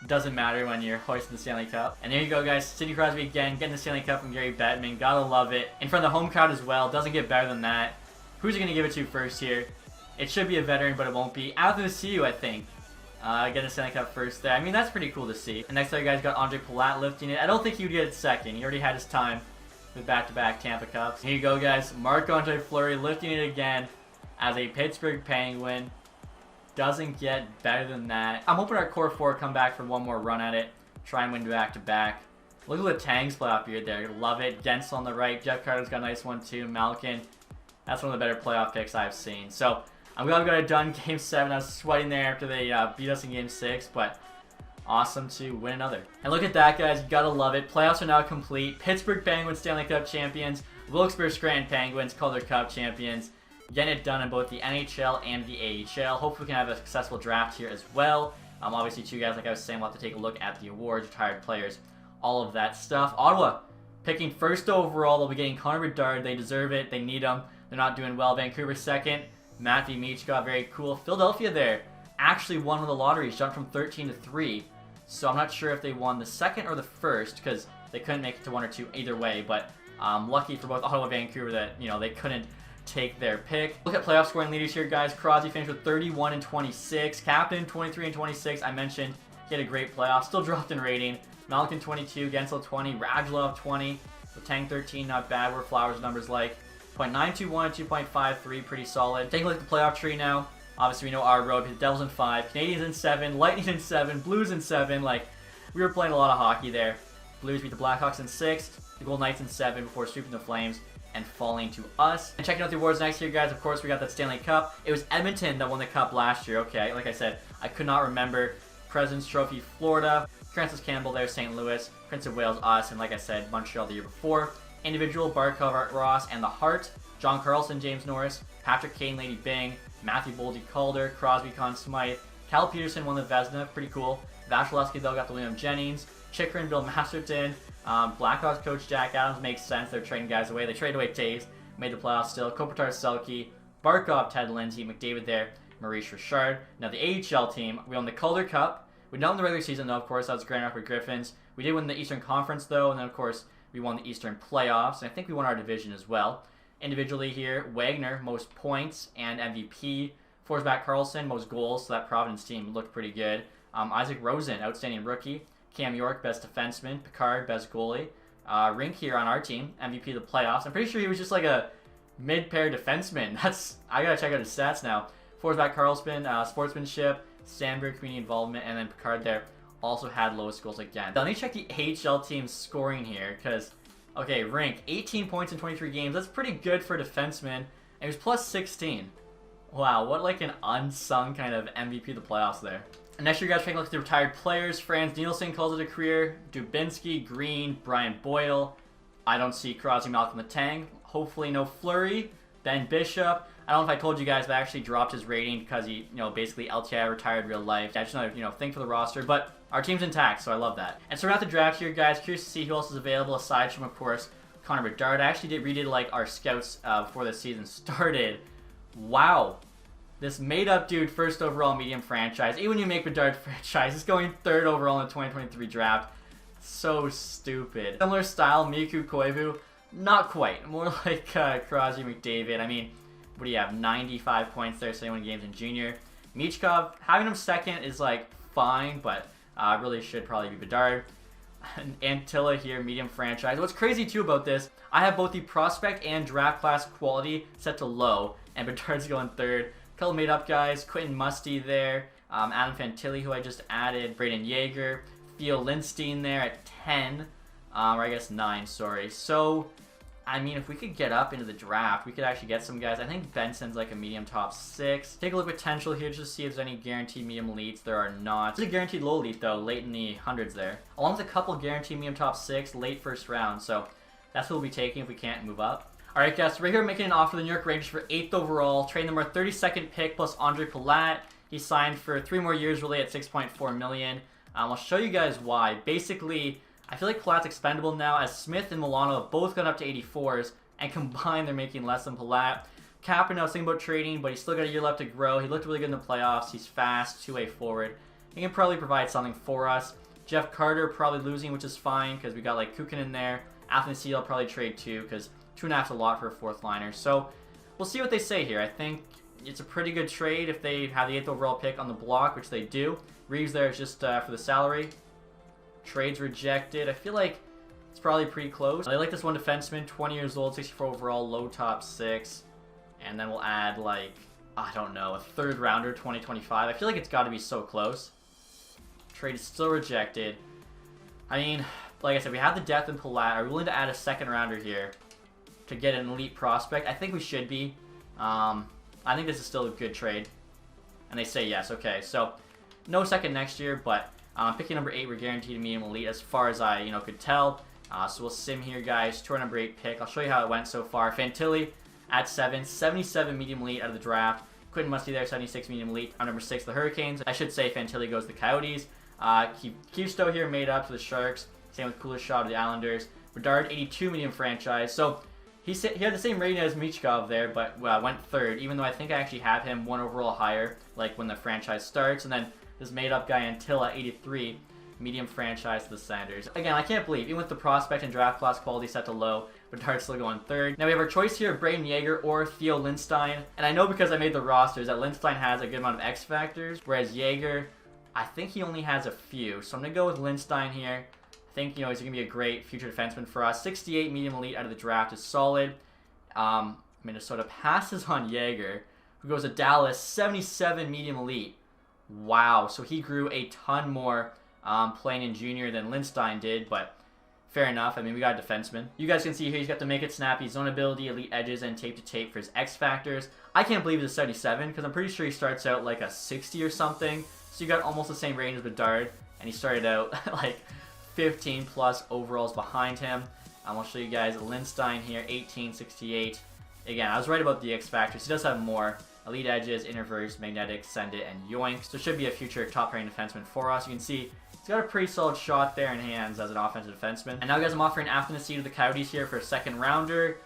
doesn't matter when you're hoisting the Stanley Cup. And there you go, guys. Sidney Crosby again, getting the Stanley Cup from Gary Bettman. Gotta love it. In front of the home crowd as well. Doesn't get better than that. Who's he going to give it to first here? It should be a veteran, but it won't be. Athanasiou, I think. Getting the Stanley Cup first there. I mean, that's pretty cool to see. And next up, you guys got Andre Palat lifting it. I don't think he would get it second. He already had his time with back-to-back Tampa Cups. Here you go, guys. Marc-Andre Fleury lifting it again as a Pittsburgh Penguin. Doesn't get better than that. I'm hoping our core 4 come back for one more run at it. Try and win back-to-back. Look at Letang's playoff beard there. Love it. Gensel on the right. Jeff Carter's got a nice one too. Malkin. That's one of the better playoff picks I've seen. So I'm glad we got it done. Game 7. I was sweating there after they beat us in Game 6. But awesome to win another. And look at that, guys. You gotta love it. Playoffs are now complete. Pittsburgh Penguins Stanley Cup champions. Wilkes-Barre Scranton Penguins Calder Cup champions. getting it done in both the NHL and the AHL. Hopefully we can have a successful draft here as well. Obviously, too, guys, like I was saying, we'll have to take a look at the awards, retired players, all of that stuff. Ottawa picking first overall. They'll be getting Connor Bedard. They deserve it. They need him. They're not doing well. Vancouver second. Matthew Michkov, very cool. Philadelphia there actually won the lotteries, jumped from 13 to 3. So I'm not sure if they won the second or the first because they couldn't make it to 1 or 2 either way. But lucky for both Ottawa and Vancouver that, they couldn't take their pick. Look at playoff scoring leaders here, guys. Crosby finished with 31 and 26. Captain, 23 and 26. I mentioned he had a great playoff. Still dropped in rating. Malkin, 22. Gensel, 20. Radulov, 20. Letang, 13. Not bad. Where Flowers' numbers like 0.921, 2.53. Pretty solid. Taking a look at the playoff tree now. Obviously, we know our road. The Devils in 5. Canadians in 7. Lightning in 7. Blues in 7. We were playing a lot of hockey there. Blues beat the Blackhawks in 6. The Golden Knights in 7 before sweeping the Flames and falling to us. And checking out the awards next year, guys, of course, we got that Stanley Cup. It was Edmonton that won the Cup last year. Okay, like I said, I could not remember. President's Trophy, Florida. Francis Campbell there, St. Louis. Prince of Wales, us. And like I said, Montreal the year before. Individual, Barkov, Art Ross, and the Hart. John Carlson, James Norris. Patrick Kane, Lady Byng. Matthew Boldy, Calder. Crosby, Conn Smythe. Cal Peterson won the Vezina. Pretty cool. Vasilevsky, though, got the William Jennings. Chikrin, Bill Masterton. Blackhawks coach Jack Adams, makes sense. They're trading guys away. They traded away Taves. Made the playoffs still. Kopitar, Selke. Barkov, Ted Lindsay. McDavid there. Maurice Richard. Now the AHL team, we won the Calder Cup. We didn't win the regular season, though, of course. That was Grand Rapids Griffins. We did win the Eastern Conference, though. And then, of course, we won the Eastern Playoffs. And I think we won our division as well. Individually here, Wagner, most points and MVP. Forsback Carlson, most goals. So that Providence team looked pretty good. Isaac Rosen, outstanding rookie. Cam York, best defenseman. Picard, best goalie. Rink here on our team, MVP of the playoffs. I'm pretty sure he was just like a mid-pair defenseman. I gotta check out his stats now. Forsback Carlson, sportsmanship, Sandberg, community involvement, and then Picard there also had lowest goals again. Now, let me check the AHL team's scoring here, because, okay, Rink, 18 points in 23 games. That's pretty good for a defenseman. And he was plus 16. Wow, what like an unsung kind of MVP of the playoffs there. And next year, guys, taking a look at the retired players. Franz Nielsen calls it a career. Dubinsky, Green, Brian Boyle. I don't see Crosby, Malcolm Letang. Hopefully no Fleury. Ben Bishop. I don't know if I told you guys, but I actually dropped his rating because he, basically LTI retired real life. I just another, thing for the roster. But our team's intact, so I love that. And so we're at the draft here, guys. Curious to see who else is available aside from, of course, Connor Bedard. I actually redid like our scouts before the season started. Wow. This made-up dude, first overall medium franchise. Even when you make Bedard franchise, he's going third overall in the 2023 draft. So stupid. Similar style, Miku Koivu. Not quite. More like Crosby, McDavid. I mean, what do you have? 95 points there, 71 games in junior. Michkov, having him second is like fine, but really should probably be Bedard. Antilla here, medium franchise. What's crazy too about this, I have both the prospect and draft class quality set to low, and Bedard's going third. Couple made up guys, Quentin Musty there, Adam Fantilli, who I just added, Braden Yeager, Theo Lindstein there at 10, or I guess 9, sorry. So, I mean, if we could get up into the draft, we could actually get some guys. I think Benson's like a medium top 6. Take a look at potential here just to see if there's any guaranteed medium elites. There are not. There's a guaranteed low elite, though, late in the hundreds there. Along with a couple guaranteed medium top 6, late first round. So, that's what we'll be taking if we can't move up. Alright guys, so right here making an offer to the New York Rangers for 8th overall. Trading them our 32nd pick plus Andre Palat. He signed for 3 more years really at $6.4 million. I'll show you guys why. Basically, I feel like Palat's expendable now as Smith and Milano have both gone up to 84s. And combined, they're making less than Palat. Kapanen, I was thinking about trading, but he's still got a year left to grow. He looked really good in the playoffs. He's fast, two-way forward. He can probably provide something for us. Jeff Carter probably losing, which is fine because we got like Kukin in there. Anthony Seal probably trade too because 2.5 is a lot for a 4th liner. So we'll see what they say here. I think it's a pretty good trade if they have the 8th overall pick on the block, which they do. Reeves there is just for the salary. Trades rejected. I feel like it's probably pretty close. They like this one defenseman, 20 years old, 64 overall, low top 6. And then we'll add like, I don't know, a 3rd rounder, 2025. I feel like it's got to be so close. Trade is still rejected. I mean, like I said, we have the depth in Palat. Are we willing to add a 2nd rounder here to get an elite prospect? I think we should be. I think this is still a good trade. And they say yes. Okay, so no 2nd next year, but picking number 8, we're guaranteed a medium elite as far as I could tell. So we'll sim here, guys, to our number 8 pick. I'll show you how it went so far. Fantilli, at 7. 77 medium elite out of the draft. Quentin Musty there, 76 medium elite. On number 6, the Hurricanes. I should say Fantilli goes to the Coyotes. Kisto here made up to the Sharks. Same with Kuleshov to the Islanders. Bedard, 82 medium franchise. So he had the same rating as Michkov there, but went 3rd, even though I think I actually have him 1 overall higher, like when the franchise starts. And then this made-up guy Antilla, 83, medium franchise to the Senators. Again, I can't believe, even with the prospect and draft class quality set to low, Bedard's still going 3rd. Now we have our choice here of Braden Yeager or Theo Lindstein. And I know because I made the rosters that Lindstein has a good amount of X factors, whereas Yeager, I think he only has a few. So I'm going to go with Lindstein here. I think, he's going to be a great future defenseman for us. 68 medium elite out of the draft is solid. Minnesota passes on Yeager, who goes to Dallas, 77 medium elite. Wow, so he grew a ton more playing in junior than Lindstein did, but fair enough. I mean, we got a defenseman. You guys can see here he's got to make it snappy, zone ability, elite edges, and tape to tape for his X factors. I can't believe he's a 77 because I'm pretty sure he starts out like a 60 or something. So you got almost the same range as Bedard, and he started out like 15 plus overalls behind him. I'll show you guys Lindstein here, 1868. Again, I was right about the X factors. He does have more. Elite edges, inverse, magnetic, send it, and yoink. So should be a future top pairing defenseman for us. You can see he's got a pretty solid shot there in hands as an offensive defenseman. And now, guys, I'm offering Athanasi to the Coyotes here for a 2nd rounder.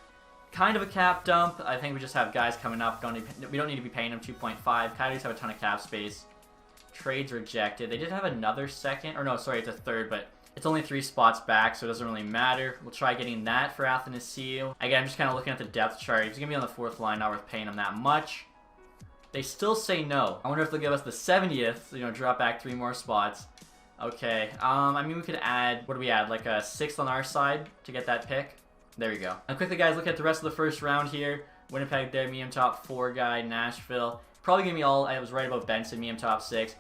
Kind of a cap dump. I think we just have guys coming up. We don't need to be paying them 2.5. Coyotes have a ton of cap space. Trades rejected. They did have another 2nd. Or no, sorry, it's a 3rd, but it's only 3 spots back, so it doesn't really matter. We'll try getting that for Athanasiou. Again, I'm just kind of looking at the depth chart. He's going to be on the 4th line, not worth paying him that much. They still say no. I wonder if they'll give us the 70th, drop back 3 more spots. Okay, I mean, we could add, what do we add, like a 6th on our side to get that pick? There we go. And quickly, guys, look at the rest of the 1st round here. Winnipeg there, medium top 4 guy, Nashville. Probably going to be all, I was right about Benson, medium top 6.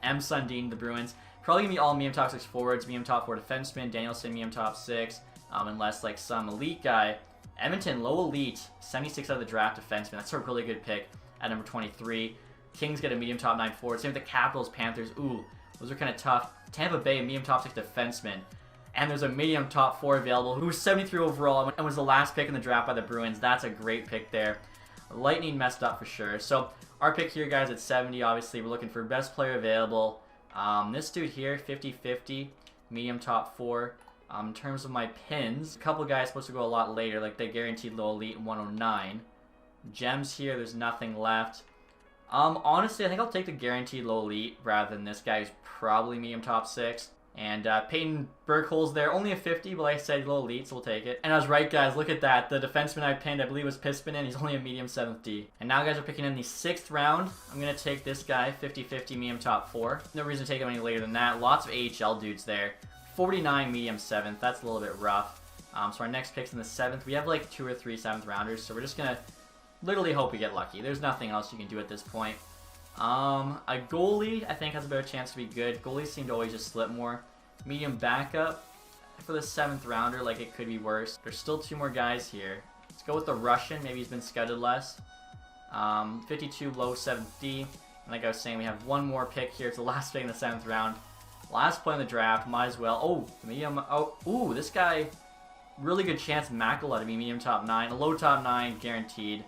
M. Sundin, the Bruins. Probably going to be all medium top 6 forwards, medium top 4 defensemen. Danielson, medium top 6, unless like some elite guy. Edmonton, low elite, 76 out of the draft defenseman. That's a really good pick. At number 23. Kings get a medium top 9 forward. Same with the Capitals, Panthers. Ooh, those are kind of tough. Tampa Bay, medium top 6 defenseman. And there's a medium top 4 available who's 73 overall and was the last pick in the draft by the Bruins. That's a great pick there. Lightning messed up for sure. So our pick here, guys, at 70. Obviously, we're looking for best player available. This dude here, 50-50, medium top 4. In terms of my pins, a couple guys supposed to go a lot later, like they guaranteed low elite 109. Gems here, there's nothing left. Honestly, I think I'll take the guaranteed low elite rather than this guy who's probably medium top 6. And Peyton Burkholz there, only a 50, but like I said, low elite, so we'll take it. And I was right, guys, look at that. The defenseman I pinned, I believe was Pispinen, he's only a medium 7th D. And now, guys, we're picking in the 6th round. I'm going to take this guy, 50-50 medium top 4. No reason to take him any later than that. Lots of AHL dudes there. 49 medium 7th, that's a little bit rough. So our next pick's in the 7th. We have like 2 or 3 7th rounders, so we're just going to literally hope we get lucky. There's nothing else you can do at this point. A goalie, I think, has a better chance to be good. Goalies seem to always just slip more. Medium backup for the 7th rounder, like it could be worse. There's still 2 more guys here. Let's go with the Russian. Maybe he's been scouted less. 52 low 7th D. And like I was saying, we have 1 more pick here. It's the last pick in the 7th round. Last play in the draft. Might as well. Oh, medium. Oh, ooh, this guy. Really good chance Makela to be medium top 9. A low top 9 guaranteed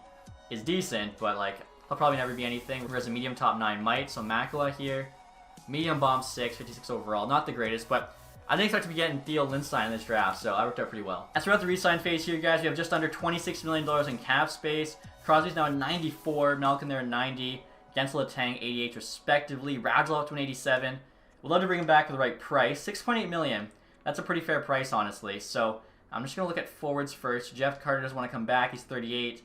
is decent, but like he'll probably never be anything. Whereas a medium top 9 might. So Makela here. Medium bomb 6, 56 overall. Not the greatest, but I didn't expect to be getting Theo Lindstein in this draft, so that worked out pretty well. As we're at the re-sign phase here, guys, we have just under $26 million in cap space. Crosby's now at 94, Malkin there at 90, Gensel Letang 88 respectively, Radulov to an 87. We'd love to bring him back for the right price. $6.8 million. That's a pretty fair price, honestly. So I'm just going to look at forwards first. Jeff Carter doesn't want to come back. He's 38.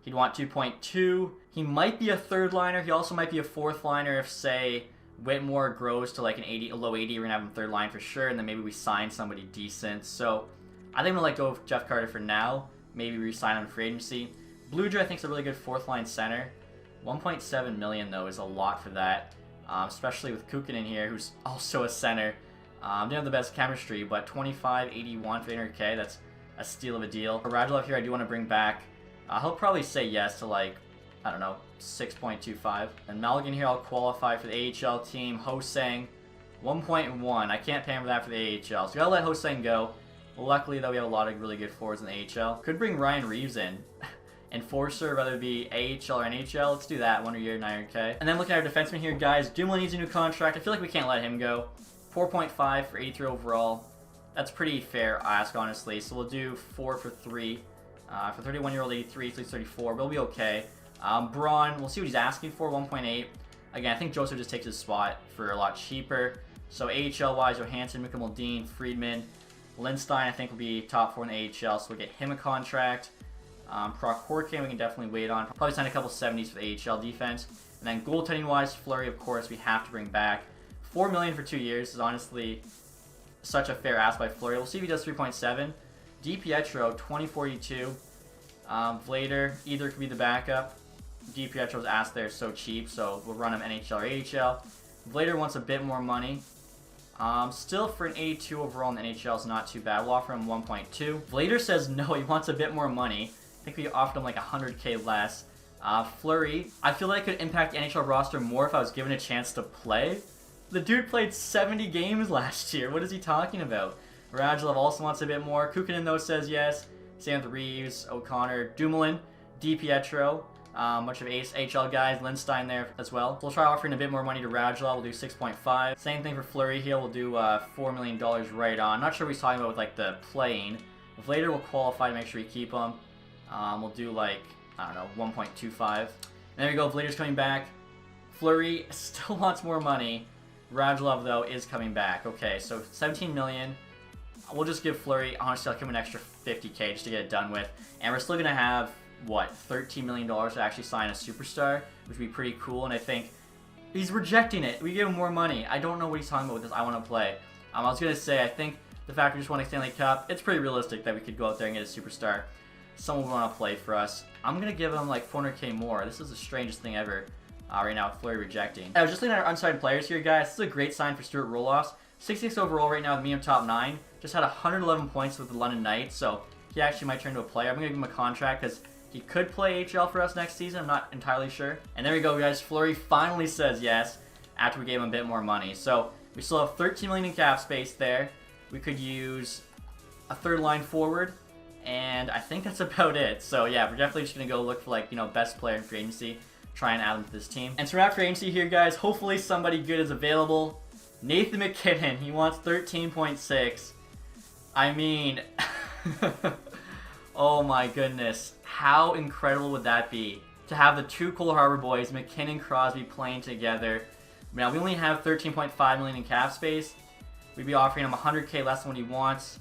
He'd want 2.2. He might be a 3rd liner. He also might be a 4th liner if, say, Whitmore grows to like a low 80, we're going to have him 3rd line for sure, and then maybe we sign somebody decent. So I think I'm going to let go of Jeff Carter for now. Maybe re-sign him in free agency. Bluger, I think, is a really good 4th line center. 1.7 million, though, is a lot for that, especially with Kukin in here, who's also a center. Didn't have the best chemistry, but 25.81 for 800K, that's a steal of a deal. For Radulov here, I do want to bring back. He'll probably say yes to like, I don't know, 6.25. And Malgin here, I'll qualify for the AHL team. Hosang, 1.1. I can't pay him for that for the AHL, so gotta let Hosang go. Luckily, though, we have a lot of really good forwards in the AHL. Could bring Ryan Reeves in. enforcer, whether it be AHL or NHL. Let's do that, 1 year, 900K. And then looking at our defenseman here, guys, Dumoulin needs a new contract. I feel like we can't let him go. 4.5 for 83 overall. That's pretty fair ask, honestly. So we'll do 4 for 3. For 31-year-old 83, so he's 34. We'll be okay. Braun, we'll see what he's asking for, 1.8. Again, I think Joseph just takes his spot for a lot cheaper. So AHL-wise, Johansson, Mckinnon, Friedman, Lindstein, I think will be top 4 in the AHL, so we'll get him a contract. Proc Horkin, we can definitely wait on. Probably sign a couple 70s for the AHL defense. And then goaltending-wise, Fleury, of course, we have to bring back. $4 million for 2 years is honestly such a fair ask by Fleury. We'll see if he does 3.7. DiPietro, 2042. Vlader, either could be the backup. DiPietro's asked there so cheap, so we'll run him NHL or AHL. Vlader wants a bit more money. Still for an 82 overall in the NHL is not too bad. We'll offer him 1.2. Vlader says no, he wants a bit more money. I think we offered him like 100K less. Fleury, I feel like could impact the NHL roster more if I was given a chance to play. The dude played 70 games last year. What is he talking about? Radulov also wants a bit more. Kukkonen, though, says yes. Same with Reeves, O'Connor, Dumoulin, DiPietro. Bunch of AHL guys, Lindstein there as well. So we'll try offering a bit more money to Radulov. We'll do 6.5. Same thing for Fleury here. We'll do $4 million right on. Not sure what he's talking about with like the playing. Vlader will qualify to make sure we keep him. We'll do like, I don't know, 1.25. And there we go. Vlader's coming back. Fleury still wants more money. Radulov, though, is coming back. Okay, so 17 million. We'll just give Fleury, honestly, I'll give him an extra 50K just to get it done with. And we're still going to have, what, $13 million to actually sign a superstar, which would be pretty cool. And I think he's rejecting it. We give him more money. I don't know what he's talking about with this. I want to play. I was going to say, I think the fact we just won a Stanley Cup, it's pretty realistic that we could go out there and get a superstar. Someone would want to play for us. I'm going to give him like 400K more. This is the strangest thing ever. Right now with Fleury rejecting. I was just looking at our unsigned players here, guys. This is a great sign for Stuart Roloffs. 66 overall right now with medium top 9. Just had 111 points with the London Knights, so he actually might turn into a player. I'm going to give him a contract because he could play AHL for us next season. I'm not entirely sure. And there we go, guys. Fleury finally says yes after we gave him a bit more money. So we still have 13 million in cap space there. We could use a third line forward, and I think that's about it. So yeah, we're definitely just going to go look for like, you know, best player in free agency. Try and add him to this team. And so after agency here, guys, hopefully somebody good is available. Nathan McKinnon, he wants 13.6. I mean, oh my goodness. How incredible would that be to have the two Cole Harbor boys, McKinnon and Crosby, playing together? Now, we only have 13.5 million in cap space. We'd be offering him 100K less than what he wants.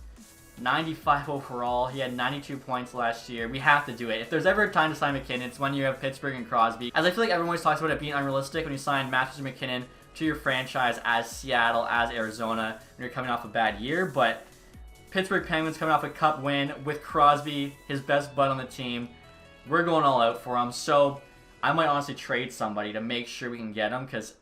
95 overall. He had 92 points last year. We have to do it. If there's ever a time to sign McKinnon, it's when you have Pittsburgh and Crosby. As I feel like everyone always talks about it being unrealistic when you sign Matthews and McKinnon to your franchise as Seattle, as Arizona, when you're coming off a bad year. But Pittsburgh Penguins coming off a cup win with Crosby, his best bud on the team. We're going all out for him. So I might honestly trade somebody to make sure we can get him, because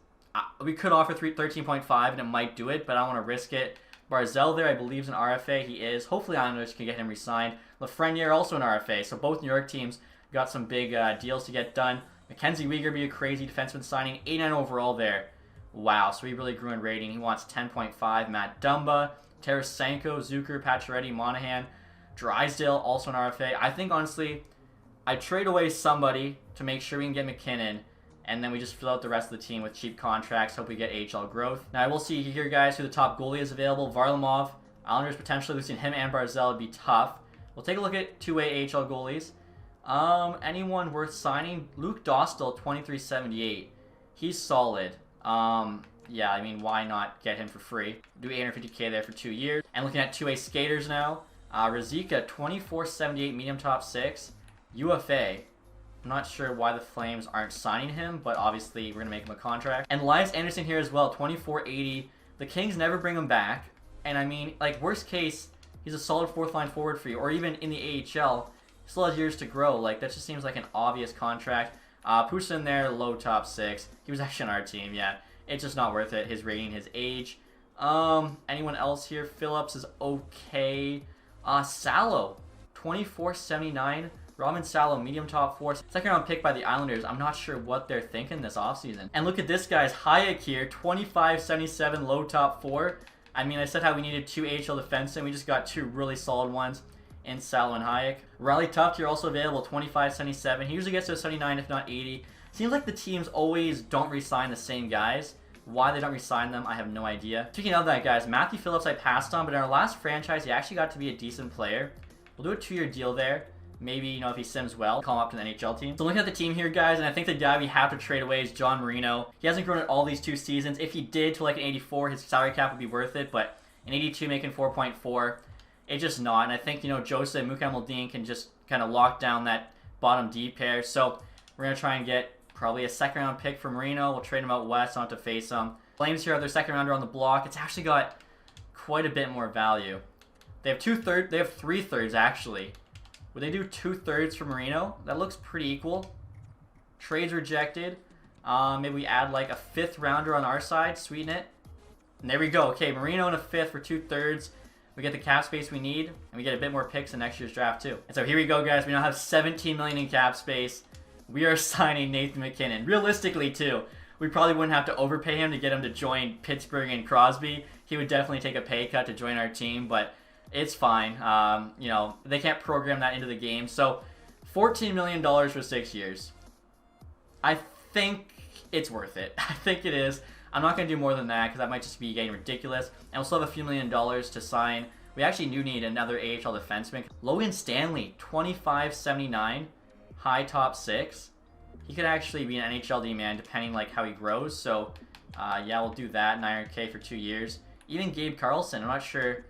we could offer 13.5 and it might do it, but I don't want to risk it. Barzell there, I believe, is an RFA. He is. Hopefully Islanders can get him re-signed. Lafreniere also an RFA. So both New York teams got some big deals to get done. Mackenzie Weegar be a crazy defenseman signing. 89 overall there. Wow, so he really grew in rating. He wants 10.5. Matt Dumba, Tarasenko, Zucker, Pacioretty, Monahan, Drysdale, also an RFA. I think, honestly, I'd trade away somebody to make sure we can get McKinnon, and then we just fill out the rest of the team with cheap contracts. Hope we get AHL growth. Now, I will see here, guys, who the top goalie is available. Varlamov. Islanders potentially losing him and Barzell would be tough. We'll take a look at two-way AHL goalies. Anyone worth signing? Luke Dostal, 2378. He's solid. Yeah, I mean, why not get him for free? Do 850K there for 2 years. And looking at two-way skaters now. Razika, 2478, medium top 6. UFA. I'm not sure why the Flames aren't signing him, but obviously we're going to make him a contract. And Elias Anderson here as well, 2480. The Kings never bring him back. And I mean, like, worst case, he's a solid fourth line forward for you. Or even in the AHL, he still has years to grow. Like, that just seems like an obvious contract. Pusa in there, low top 6. He was actually on our team, yeah. It's just not worth it. His rating, his age. Anyone else here? Phillips is okay. Salo, 2479. Robin Salo, medium top 4. Second round pick by the Islanders. I'm not sure what they're thinking this offseason. And look at this guy's Hayek here, 2577, low top 4. I mean, I said how we needed 2 AHL defensemen. We just got 2 really solid ones. in Salo and Hayek. Riley Tuft here also available, 25, 77. He usually gets to 79 if not 80. Seems like the teams always don't re-sign the same guys. Why they don't re-sign them, I have no idea. Speaking of that, guys, Matthew Phillips I passed on, but in our last franchise, he actually got to be a decent player. We'll do a 2-year deal there. Maybe, you know, if he sims well, call him up to the NHL team. So looking at the team here, guys, and I think the guy we have to trade away is John Marino. He hasn't grown at all these 2 seasons. If he did to like an 84, his salary cap would be worth it, but an 82 making 4.4, it's just not. And I think, you know, Joseph and Mukhamaldeen can just kind of lock down that bottom D pair. So we're going to try and get probably a 2nd round pick for Marino. We'll trade him out west, not to face him. Flames here have their 2nd rounder on the block. It's actually got quite a bit more value. They have 2/3. They have 3/3 actually. Would they do 2/3 for Marino? That looks pretty equal. Trades rejected. Maybe we add like a 5th rounder on our side. Sweeten it. And there we go. Okay, Marino and a 5th for 2/3. We get the cap space we need, and we get a bit more picks in next year's draft too. And so here we go, guys. We now have 17 million in cap space. We are signing Nathan McKinnon. Realistically too, we probably wouldn't have to overpay him to get him to join Pittsburgh and Crosby. He would definitely take a pay cut to join our team, but it's fine. You know, they can't program that into the game. So $14 million for 6 years. I think it's worth it. I think it is. I'm not going to do more than that because that might just be getting ridiculous. And we'll still have a few $1,000,000 to sign. We actually do need another AHL defenseman. Logan Stanley, 25.79, high top 6. He could actually be an NHLD man depending like how he grows. So yeah, we'll do that. 900K for 2 years. Even Gabe Carlson, I'm not sure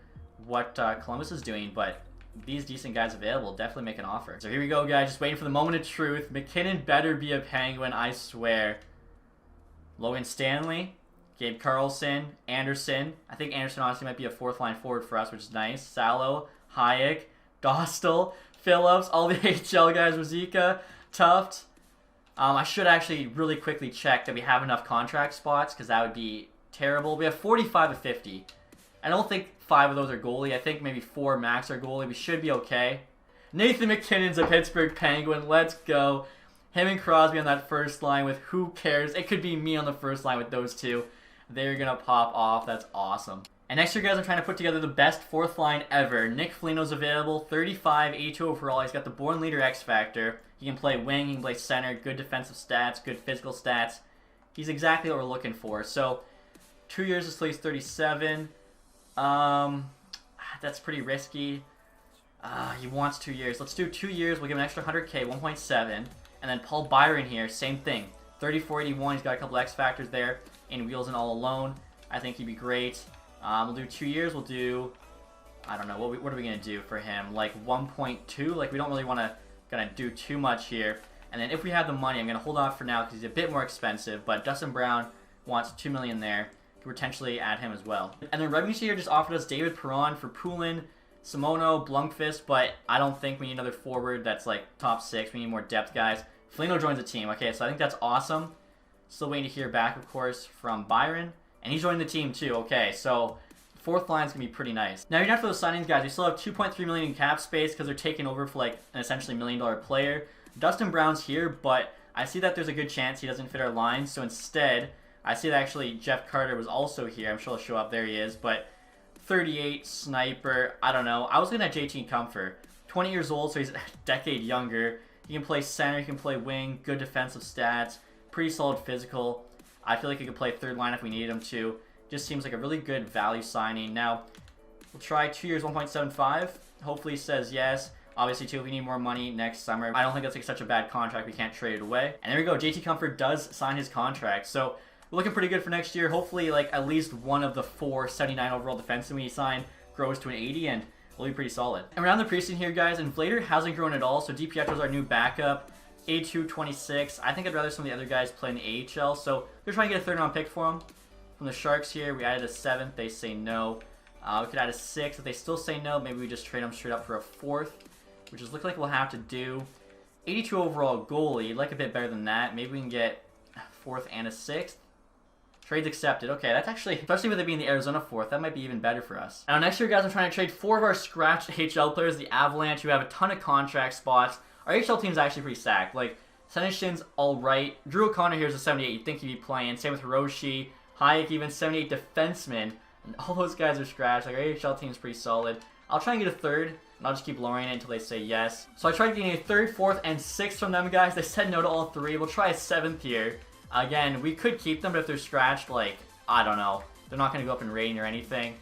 what Columbus is doing, but these decent guys available, definitely make an offer. So here we go, guys, just waiting for the moment of truth. McKinnon better be a Penguin, I swear. Logan Stanley, Gabe Carlson, Anderson. I think Anderson honestly might be a 4th line forward for us, which is nice. Salo, Hayek, Dostal, Phillips, all the HL guys, Ruzicka, Tuft. I should actually really quickly check that we have enough contract spots because that would be terrible. We have 45 of 50. I don't think 5 of those are goalie. I think maybe 4 max are goalie. We should be okay. Nathan McKinnon's a Pittsburgh Penguin. Let's go. Him and Crosby on that first line with who cares. It could be me on the first line with those 2. They're going to pop off. That's awesome. And next year, guys, I'm trying to put together the best 4th line ever. Nick Felino's available. 35, 82 overall. He's got the born leader X factor. He can play wing. He can play center. Good defensive stats. Good physical stats. He's exactly what we're looking for. So 2 years until he's 37. That's pretty risky. He wants 2 years. Let's do 2 years. We'll give him an extra 100K, 1.7. And then Paul Byron here, same thing. 34.81. He's got a couple X factors there. In Wheels and All Alone. I think he'd be great. We'll do 2 years. We'll do, I don't know, what are we going to do for him? Like 1.2? Like we don't really want to do too much here. And then if we have the money, I'm going to hold off for now because he's a bit more expensive. But Dustin Brown wants $2 million there. Could potentially add him as well. And then Red Wings here just offered us David Perron for Poulin, Simono, Blomqvist, but I don't think we need another forward that's like top 6. We need more depth guys. Felino joins the team. Okay, so I think that's awesome. Still waiting to hear back, of course, from Byron. And he's joining the team too. Okay, so 4th line's going to be pretty nice. Now, even after those signings, guys, we still have $2.3 million in cap space because they're taking over for like an essentially $1 million player. Dustin Brown's here, but I see that there's a good chance he doesn't fit our line. So instead, I see that actually Jeff Carter was also here. I'm sure he'll show up. There he is. But 38, sniper, I don't know. I was looking at JT Comfort. 20 years old, so he's a decade younger. He can play center. He can play wing. Good defensive stats. Pretty solid physical. I feel like he could play 3rd line if we needed him to. Just seems like a really good value signing. Now, we'll try 2 years, 1.75. Hopefully he says yes. Obviously, too, if we need more money next summer. I don't think that's like such a bad contract. We can't trade it away. And there we go. JT Comfort does sign his contract. So, we're looking pretty good for next year. Hopefully, like, at least one of the 4 79 overall defensemen we signed grows to an 80, and we'll be pretty solid. And around the preseason here, guys, and Vlader hasn't grown at all, so DiPietro's our new backup. A2, 26. I think I'd rather some of the other guys play in the AHL, so we're trying to get a 3rd round pick for him. From the Sharks here, we added a 7th. They say no. We could add a 6th. If they still say no, maybe we just trade them straight up for a 4th, which is looking like we'll have to do. 82 overall goalie. I'd like a bit better than that. Maybe we can get a 4th and a 6th. Trades accepted. Okay, that's actually, especially with it being the Arizona 4th, that might be even better for us. Now, next year, guys, I'm trying to trade 4 of our scratched HL players, the Avalanche, who have a ton of contract spots. Our HL team is actually pretty stacked. Like, Senyshyn's alright. Drew O'Connor here is a 78. You'd think he'd be playing. Same with Hiroshi. Hayek, even 78 defenseman. And all those guys are scratched. Like, our AHL team is pretty solid. I'll try and get a 3rd and I'll just keep lowering it until they say yes. So I tried getting a 3rd, 4th, and 6th from them, guys. They said no to all 3. We'll try a 7th here. Again, we could keep them, but if they're scratched, like, I don't know. They're not going to go up in rating or anything.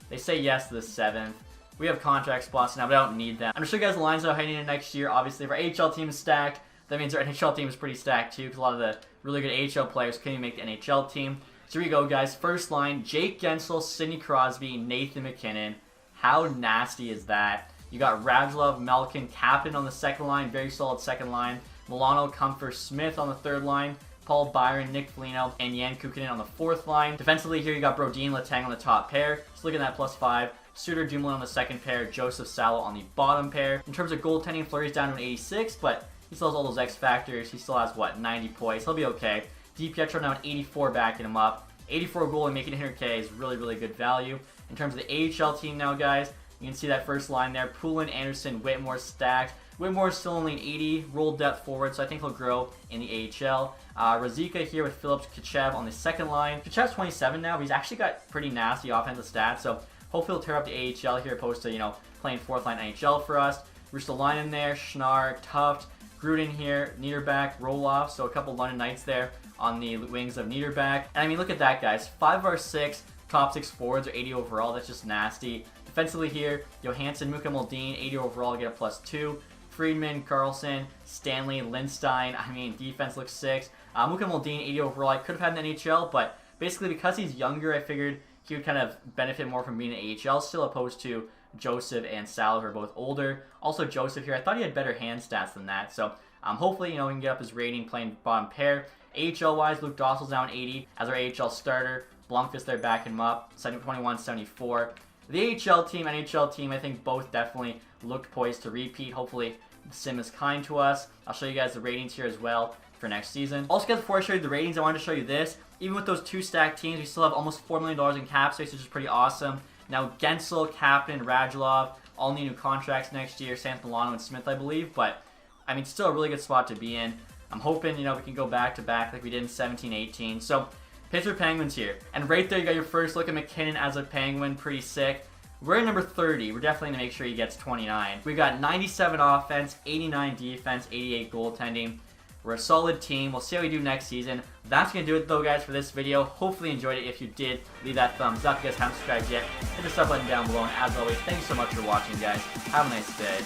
They say yes to the 7th. We have contract spots now, but I don't need them. I'm going to show you guys the lines that are heading into next year. Obviously, if our AHL team is stacked, that means our NHL team is pretty stacked too, because a lot of the really good AHL players couldn't even make the NHL team. So here we go, guys. First line, Jake Gensel, Sidney Crosby, Nathan McKinnon. How nasty is that? You got Radulov, Malkin, captain on the second line. Very solid second line. Milano, Comfort, Smith on the third line. Paul Byron, Nick Felino, and Jan Kukkonen on the fourth line. Defensively here, you got Brodin, Letang on the top pair. Just looking at that +5. Suter, Dumoulin on the second pair. Joseph Salo on the bottom pair. In terms of goaltending, Fleury's down to an 86, but he still has all those X factors. He still has, what, 90 points. He'll be okay. DiPietro now an 84 backing him up. 84 goal and making 100K is really, really good value. In terms of the AHL team now, guys, you can see that first line there. Poulin, Anderson, Whitmore stacked. Whitmore's still only an 80, rolled depth forward, so I think he'll grow in the AHL. Razika here with Phillips, Kachev on the second line. Kachev's 27 now, but he's actually got pretty nasty offensive stats, so hopefully he'll tear up the AHL here, opposed to, you know, playing fourth line NHL for us. There's the line in there, Schnarr, Tuft, Gruden here, Niederbach, Roloff, so a couple London Knights there on the wings of Niederbach. And I mean, look at that, guys. 5 of our 6 top 6 forwards are 80 overall. That's just nasty. Defensively here, Johansson, Mukka Moldin, 80 overall, get a +2. Friedman, Carlson, Stanley, Lindstein. I mean, defense looks 6. Mukka Moldin, 80 overall. I could have had an NHL, but basically because he's younger, I figured he would kind of benefit more from being an AHL still, opposed to Joseph and Sal, who are both older. Also, Joseph here, I thought he had better hand stats than that. So hopefully, you know, we can get up his rating playing bottom pair. AHL-wise, Luke Dossel's down 80 as our AHL starter. Blomqvist there backing him up, 21, 74. The AHL team, NHL team, I think both definitely looked poised to repeat. Hopefully, Sim is kind to us. I'll show you guys the ratings here as well for next season. Also, guys, before I show you the ratings, I wanted to show you this. Even with those 2 stacked teams, we still have almost $4 million in cap space, which is pretty awesome. Now, Gensel, Captain, Radulov, all need new contracts next year. Sam Milano and Smith, I believe. But, I mean, still a really good spot to be in. I'm hoping, you know, we can go back-to-back like we did in 17-18. So, Pittsburgh Penguins here. And right there, you got your first look at McKinnon as a Penguin. Pretty sick. We're at number 30. We're definitely going to make sure he gets 29. We got 97 offense, 89 defense, 88 goaltending. We're a solid team. We'll see how we do next season. That's going to do it, though, guys, for this video. Hopefully you enjoyed it. If you did, leave that thumbs up. If you guys haven't subscribed yet, hit the sub button down below. And as always, thanks so much for watching, guys. Have a nice day.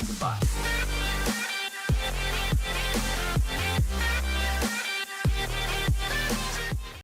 Goodbye.